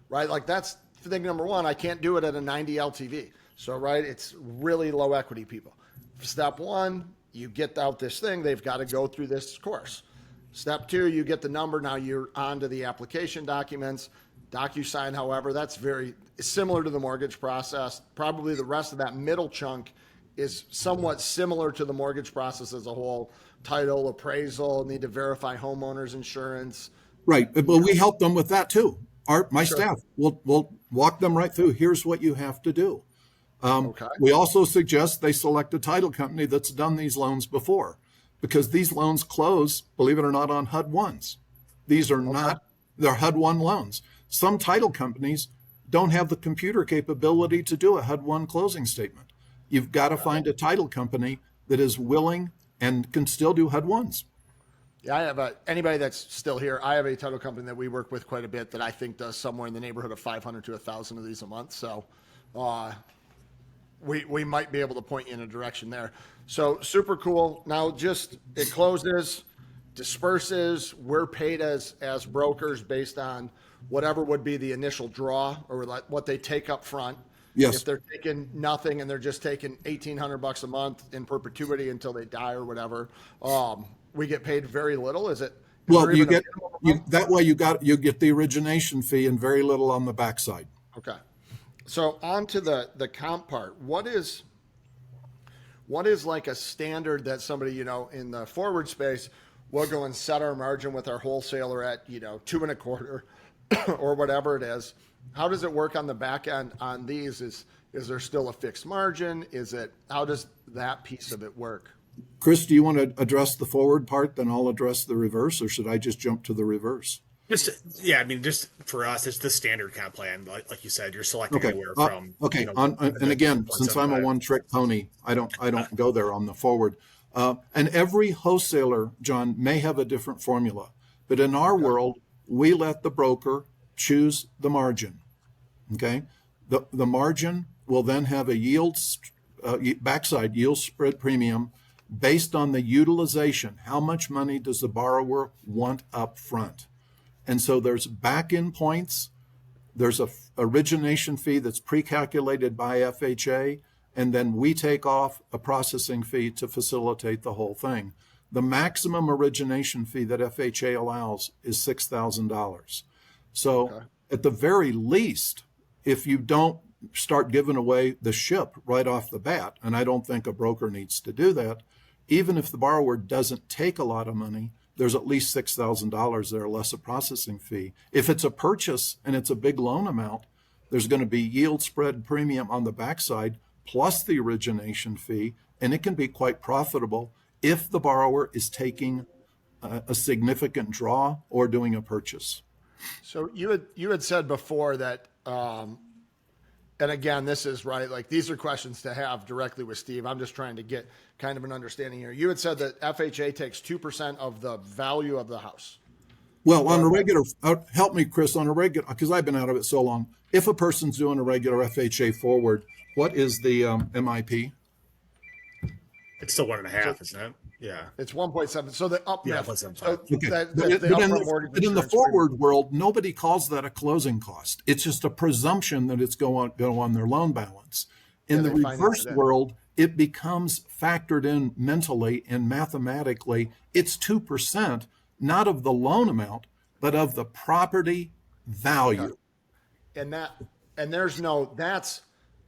Right? Like that's thing number one. I can't do it at a 90 LTV. So, right, it's really low equity people. Step one, you get out this thing. They've got to go through this course. Step two, you get the number. Now you're on to the application documents. DocuSign, however, that's very similar to the mortgage process. Probably the rest of that middle chunk is somewhat similar to the mortgage process as a whole. Title, appraisal, need to verify homeowners insurance. Right, but we help them with that too. My staff will walk them right through. Here's what you have to do. Okay. We also suggest they select a title company that's done these loans before, because these loans close, believe it or not, on HUD-1s. These are not, they're HUD-1 loans. Some title companies don't have the computer capability to do a HUD-1 closing statement. You've got to find a title company that is willing and can still do HUD-1s. Yeah, I have anybody that's still here. I have a title company that we work with quite a bit that I think does somewhere in the neighborhood of 500 to 1,000 of these a month. So we might be able to point you in a direction there. So super cool. Now it closes, disperses. We're paid as brokers based on whatever would be the initial draw or what they take up front. Yes. If they're taking nothing and they're just taking $1,800 a month in perpetuity until they die or whatever, we get paid very little. Is it? Well, you get the origination fee and very little on the backside. Okay. So on to the comp part. What is like a standard that somebody, in the forward space, we'll go and set our margin with our wholesaler at, 2.25 or whatever it is. How does it work on the back end on these? Is there still a fixed margin? How does that piece of it work? Chris, do you want to address the forward part, then I'll address the reverse, or should I just jump to the reverse? Just for us, it's the standard comp plan. Like you said, you're selecting anywhere from. And again, since I'm a one-trick pony, I don't go there on the forward. And every wholesaler, John, may have a different formula, but in our world, we let the broker choose the margin. Okay, the margin will then have a backside yield spread premium based on the utilization. How much money does the borrower want up front? And so there's back-end points. There's a origination fee that's pre-calculated by FHA, and then we take off a processing fee to facilitate the whole thing. The maximum origination fee that FHA allows is $6,000. So at the very least, if you don't start giving away the ship right off the bat, and I don't think a broker needs to do that, even if the borrower doesn't take a lot of money, there's at least $6,000 there less a processing fee. If it's a purchase and it's a big loan amount, there's going to be yield spread premium on the backside plus the origination fee, and it can be quite profitable if the borrower is taking a significant draw or doing a purchase. So you had said before that, and again, this is right. Like these are questions to have directly with Steve. I'm just trying to get kind of an understanding here. You had said that FHA takes 2% of the value of the house. Well, on a regular, help me, Chris, on a regular, because I've been out of it so long. If a person's doing a regular FHA forward, what is the MIP? It's still 1.5, isn't it? Yeah. It's 1.7. So the up, Yeah, yeah, 1.75. so Okay. that, But that's the upfront mortgage but in the insurance forward premium. world, nobody calls that a closing cost. It's just a presumption that it's go on their loan balance. In Yeah, the they finance reverse it in. world, it becomes factored in mentally and mathematically. It's 2%, not of the loan amount, but of the property value. And there's no,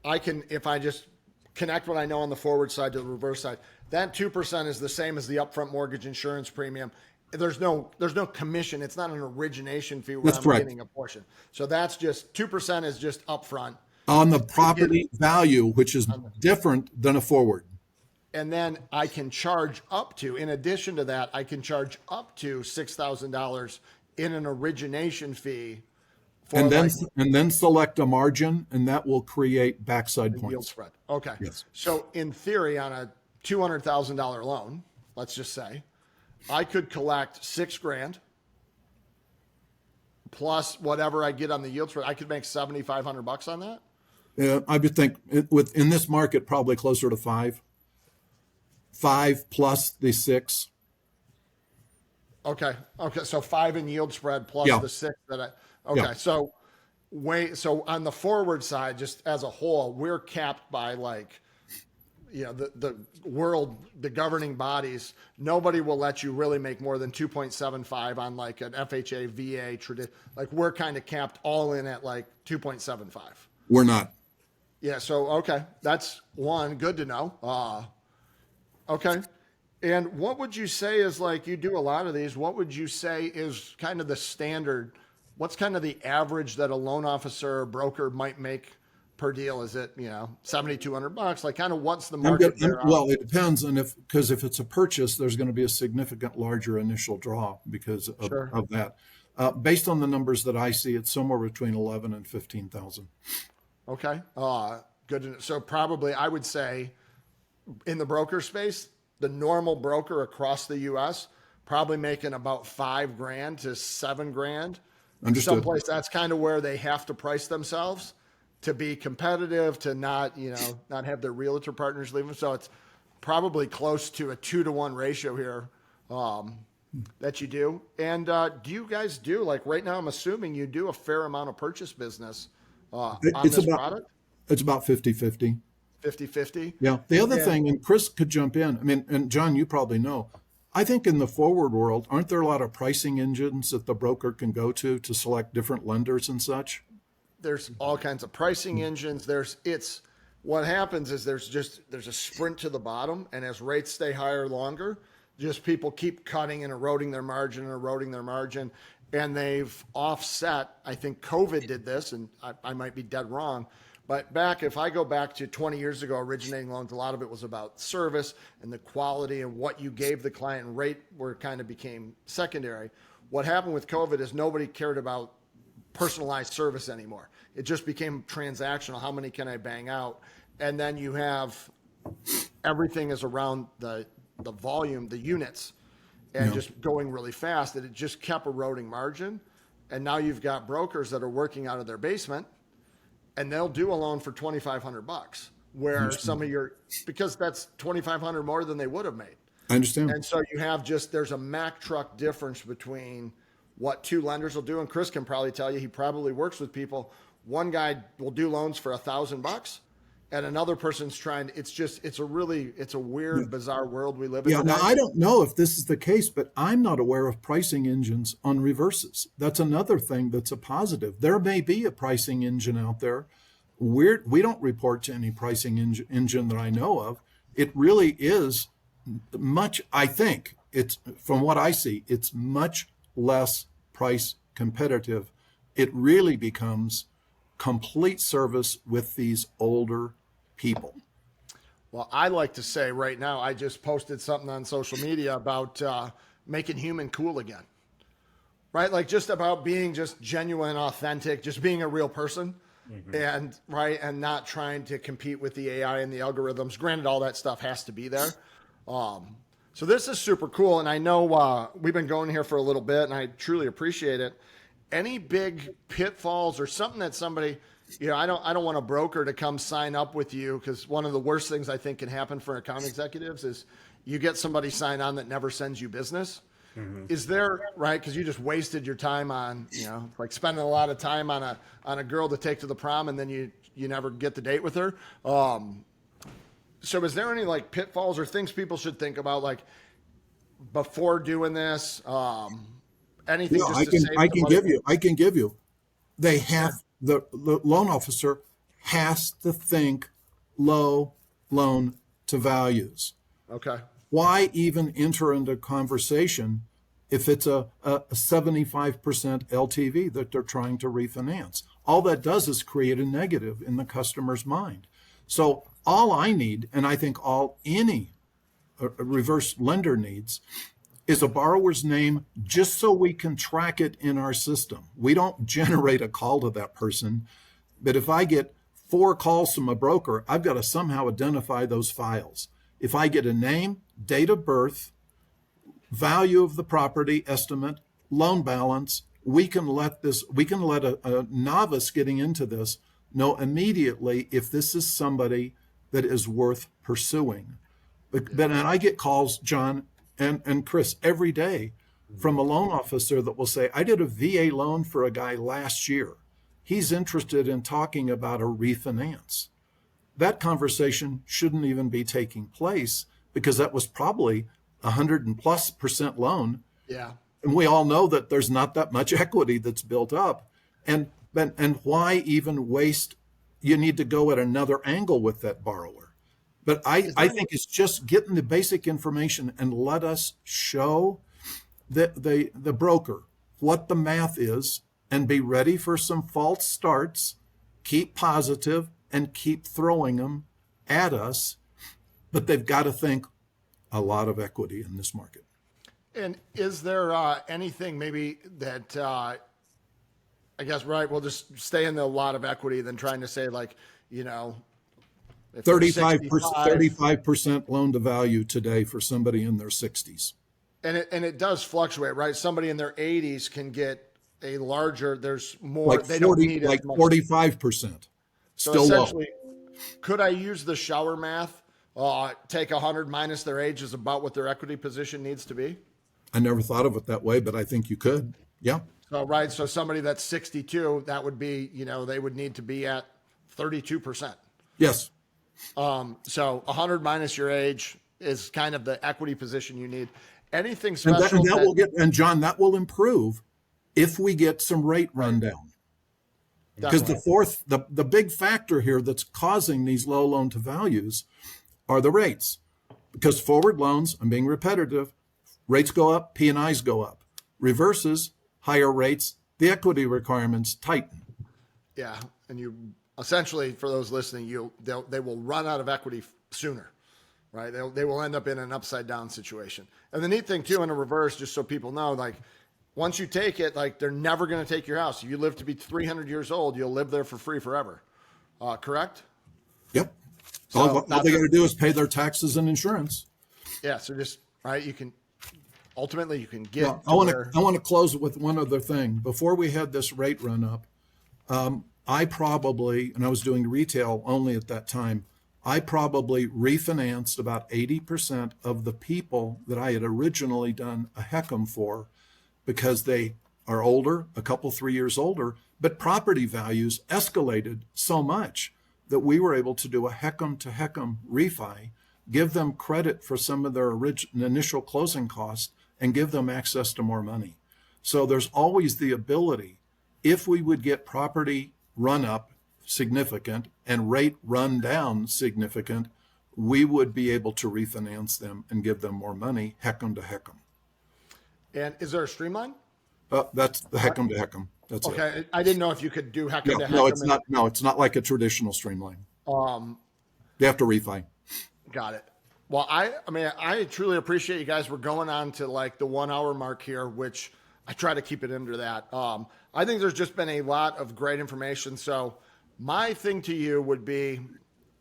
I can, if I just connect what I know on the forward side to the reverse side, that 2% is the same as the upfront mortgage insurance premium. There's no commission. It's not an origination fee where That's I'm correct. getting a portion. So that's just 2% is just upfront. On the property value, which is different than a forward. And then I can charge up to, in addition to that, I can charge up to $6,000 in an origination fee for And then select a margin, and that will create backside yield points. spread. Okay. Yes. So in theory, on a $200,000 loan, let's just say, I could collect $6,000 plus whatever I get on the yield spread. I could make $7,500 on that. I would think in this market, probably closer to 5 plus the 6. Okay. So 5 in yield spread plus Yeah. the 6 that okay. Yeah. So on the forward side, just as a whole, we're capped by the governing bodies. Nobody will let you really make more than 2.75 on like an FHA VA like we're kind of capped all in at like 2.75. We're not. Yeah. So, okay. That's one. Good to know. Okay. And what would you say is like, you do a lot of these, what would you say is kind of the standard? What's kind of the average that a loan officer or broker might make per deal? Is it, $7,200? Like kind of what's the market there? Well, it depends. And because if it's a purchase, there's going to be a significant larger initial draw because of that. Based on the numbers that I see, it's somewhere between 11 and 15,000. Okay. Good. So probably I would say in the broker space, the normal broker across the U.S. probably making about $5,000 to $7,000. Understood. Someplace that's kind of where they have to price themselves to be competitive, to not, not have their realtor partners leave them. So it's probably close to a 2-to-1 ratio here that you do. And do you guys do, like right now, I'm assuming you do a fair amount of purchase business on this product? It's about 50-50. 50-50? Yeah. The other thing, and Chris could jump in, I mean, and John, you probably know, I think in the forward world, aren't there a lot of pricing engines that the broker can go to select different lenders and such? There's all kinds of pricing engines. What happens is there's a sprint to the bottom, and as rates stay higher longer, just people keep cutting and eroding their margin, and they've offset. I think COVID did this, and I might be dead wrong, but if I go back to 20 years ago, originating loans, a lot of it was about service and the quality and what you gave the client, and rate kind of became secondary. What happened with COVID is nobody cared about personalized service anymore. It just became transactional. How many can I bang out? And then you have everything is around the volume, the units, and just going really fast. And it just kept eroding margin. And now you've got brokers that are working out of their basement, and they'll do a loan for $2,500, where because that's $2,500 more than they would have made. I understand. And so you have there's a Mack truck difference between what two lenders will do. And Chris can probably tell you, he probably works with people. One guy will do loans for $1,000, and another person's it's a weird, bizarre world we live in. Yeah. today. Now, I don't know if this is the case, but I'm not aware of pricing engines on reverses. That's another thing that's a positive. There may be a pricing engine out there. We don't report to any pricing engine that I know of. It really is much, I think, it's from what I see, it's much less price competitive. It really becomes complete service with these older people. Well, I like to say right now, I just posted something on social media about making human cool again, right? Like just about being just genuine, authentic, just being a real person, and right, and not trying to compete with the AI and the algorithms. Granted, all that stuff has to be there. So this is super cool, and I know we've been going here for a little bit, and I truly appreciate it. Any big pitfalls or something that somebody, I don't want a broker to come sign up with you, because one of the worst things I think can happen for account executives is you get somebody sign on that never sends you business. Is there, right? Because you just wasted your time on, like spending a lot of time on a girl to take to the prom, and then you never get the date with her. So is there any like pitfalls or things people should think about, like before doing this? Anything? Yeah, Just to save I can give you. They have the loan officer has to think low loan to values. Okay. Why even enter into conversation if it's a 75% LTV that they're trying to refinance? All that does is create a negative in the customer's mind. So all I need, and I think all any reverse lender needs, is a borrower's name, just so we can track it in our system. We don't generate a call to that person, but if I get 4 calls from a broker, I've got to somehow identify those files. If I get a name, date of birth, value of the property estimate, loan balance, we can let a novice getting into this know immediately if this is somebody that is worth pursuing. But and I get calls, John and Chris, every day from a loan officer that will say, I did a VA loan for a guy last year. He's interested in talking about a refinance. That conversation shouldn't even be taking place, because that was probably 100+ % loan. Yeah. And we all know that there's not that much equity that's built up. And why even waste? You need to go at another angle with that borrower. But I think it's just getting the basic information and let us show the broker what the math is, and be ready for some false starts, keep positive, and keep throwing them at us. But they've got to think a lot of equity in this market. And is there anything maybe that, I guess, right, we'll just stay in the lot of equity than trying to say, like, if 35% loan to value today for somebody in their 60s. And it does fluctuate, right? Somebody in their 80s can get a larger, there's more, Like they 40, don't need like as much. 45%. So Still low. essentially, could I use the shower math? Take 100 minus their age is about what their equity position needs to be? I never thought of it that way, but I think you could. Yeah. So, right. So somebody that's 62, that would be, they would need to be at 32%. Yes. So 100 minus your age is kind of the equity position you need. Anything special? And that will get, and John, that will improve if we get some rate rundown. Because the big factor here that's causing these low loan to values are the rates. Because forward loans, I'm being repetitive, rates go up, P&Is go up. Reverses, higher rates, the equity requirements tighten. Yeah, and you essentially, for those listening, they will run out of equity sooner, right? They will end up in an upside down situation. And the neat thing too, in a reverse, just so people know, like once you take it, like they're never going to take your house. If you live to be 300 years old, you'll live there for free forever. Correct? Yep. So all they got to do is pay their taxes and insurance. Yeah. So just, right. You can get. Well, I want to close with one other thing. Before we had this rate run up, I probably, and I was doing retail only at that time, I probably refinanced about 80% of the people that I had originally done a HECM for, because they are older, a couple, 3 years older, but property values escalated so much that we were able to do a HECM to HECM refi, give them credit for some of their initial closing costs, and give them access to more money. So there's always the ability, if we would get property run up significant and rate run down significant, we would be able to refinance them and give them more money, HECM to HECM. And is there a streamline? That's the heck'em to heck'em. That's it. Okay, I didn't know if you could do heck No, to heck. no, it's not. No, it's not like a traditional streamline. You have to refi. Got it. Well, I mean, I truly appreciate you guys. We're going on to like the 1 hour mark here, which I try to keep it under that. I think there's just been a lot of great information. So my thing to you would be,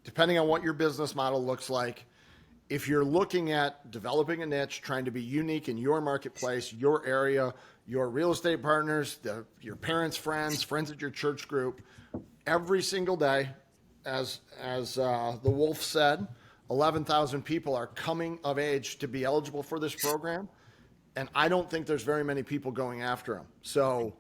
depending on what your business model looks like, if you're looking at developing a niche, trying to be unique in your marketplace, your area, your real estate partners, your parents, friends at your church group, every single day, as the Wolf said, 11,000 people are coming of age to be eligible for this program. And I don't think there's very many people going after them. So,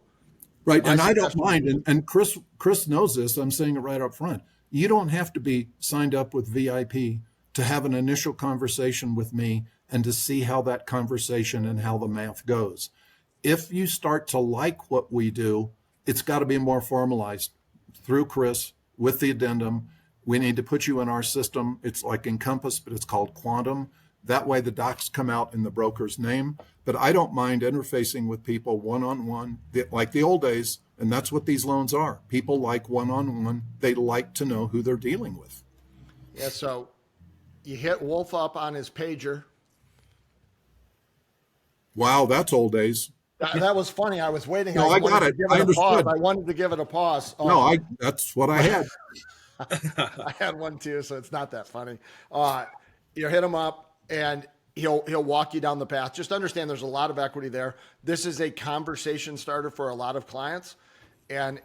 right. And I don't mind. And Chris knows this. I'm saying it right up front. You don't have to be signed up with V.I.P. to have an initial conversation with me and to see how that conversation and how the math goes. If you start to like what we do, it's got to be more formalized through Chris with the addendum. We need to put you in our system. It's like Encompass, but it's called Quantum. That way the docs come out in the broker's name. But I don't mind interfacing with people one-on-one, like the old days, and that's what these loans are. People like one-on-one. They like to know who they're dealing with. Yeah, so you hit Wolf up on his pager. Wow, that's old days. That was funny. I was waiting. No, I got it. I understood. I wanted to give it a pause. No, that's what I had. I had one too, so it's not that funny. You hit him up, and he'll walk you down the path. Just understand, there's a lot of equity there. This is a conversation starter for a lot of clients, and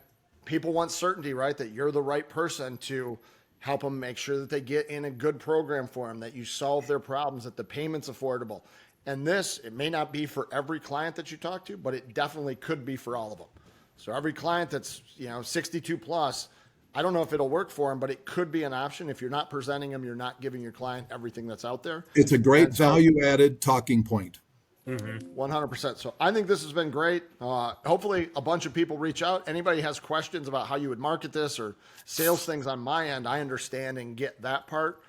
people want certainty, right? That you're the right person to help them make sure that they get in a good program for them, that you solve their problems, that the payment's affordable. And this, it may not be for every client that you talk to, but it definitely could be for all of them. So every client that's 62 plus, I don't know if it'll work for them, but it could be an option. If you're not presenting them, you're not giving your client everything that's out there. It's a great value-added talking point. 100%. So I think this has been great. Hopefully a bunch of people reach out. Anybody has questions about how you would market this or sales things on my end, I understand and get that part.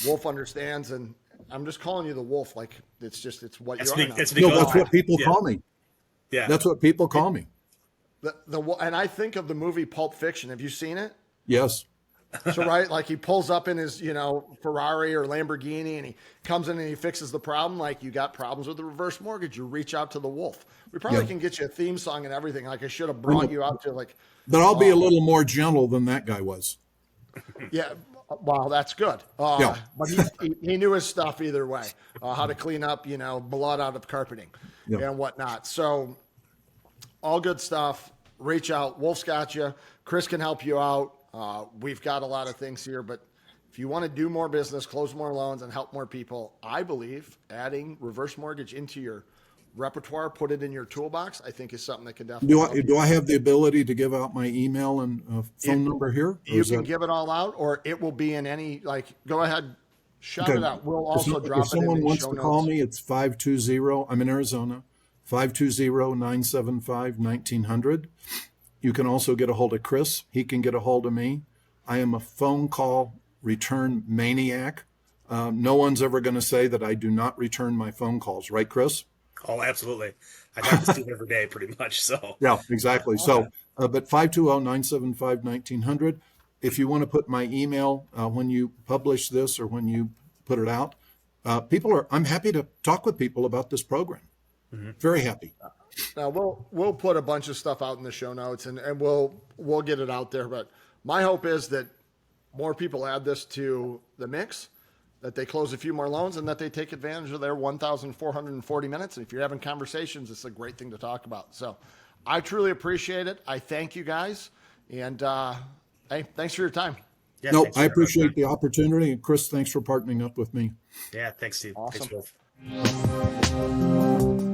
Wolf understands, and I'm just calling you the Wolf. Like it's what you are now. No, that's what people call me. Yeah. That's what people call me. And I think of the movie Pulp Fiction. Have you seen it? Yes. So, right, like he pulls up in his, Ferrari or Lamborghini, and he comes in and he fixes the problem. Like you got problems with the reverse mortgage, you reach out to the Wolf. We probably can get you a theme song and everything. Like I should have brought you out to like. But I'll be a little more gentle than that guy was. Yeah. Wow, that's good. Yeah. But he knew his stuff either way, how to clean up, blood out of carpeting and whatnot. So all good stuff. Reach out. Wolf's got you. Chris can help you out. We've got a lot of things here, but if you want to do more business, close more loans, and help more people, I believe adding reverse mortgage into your repertoire, put it in your toolbox, I think is something that can definitely do I have the ability to give out my email and phone number here? You can give it all out, or it will be in any, go ahead, shout it out. We'll also drop it in the show notes. If someone wants to call me, it's 520, I'm in Arizona, 520-975-1900. You can also get a hold of Chris. He can get a hold of me. I am a phone call return maniac. No one's ever going to say that I do not return my phone calls. Right, Chris? Oh, absolutely. I talk to Steve every day pretty much. So yeah, exactly. So, but 520-975-1900. If you want to put my email when you publish this or when you put it out, I'm happy to talk with people about this program. Very happy. Now we'll put a bunch of stuff out in the show notes and we'll get it out there. But my hope is that more people add this to the mix, that they close a few more loans, and that they take advantage of their 1,440 minutes. And if you're having conversations, it's a great thing to talk about. So I truly appreciate it. I thank you guys. And hey, thanks for your time. Yeah, no, I appreciate the opportunity. And Chris, thanks for partnering up with me. Yeah, thanks, Steve. Awesome. Thanks, Wolf.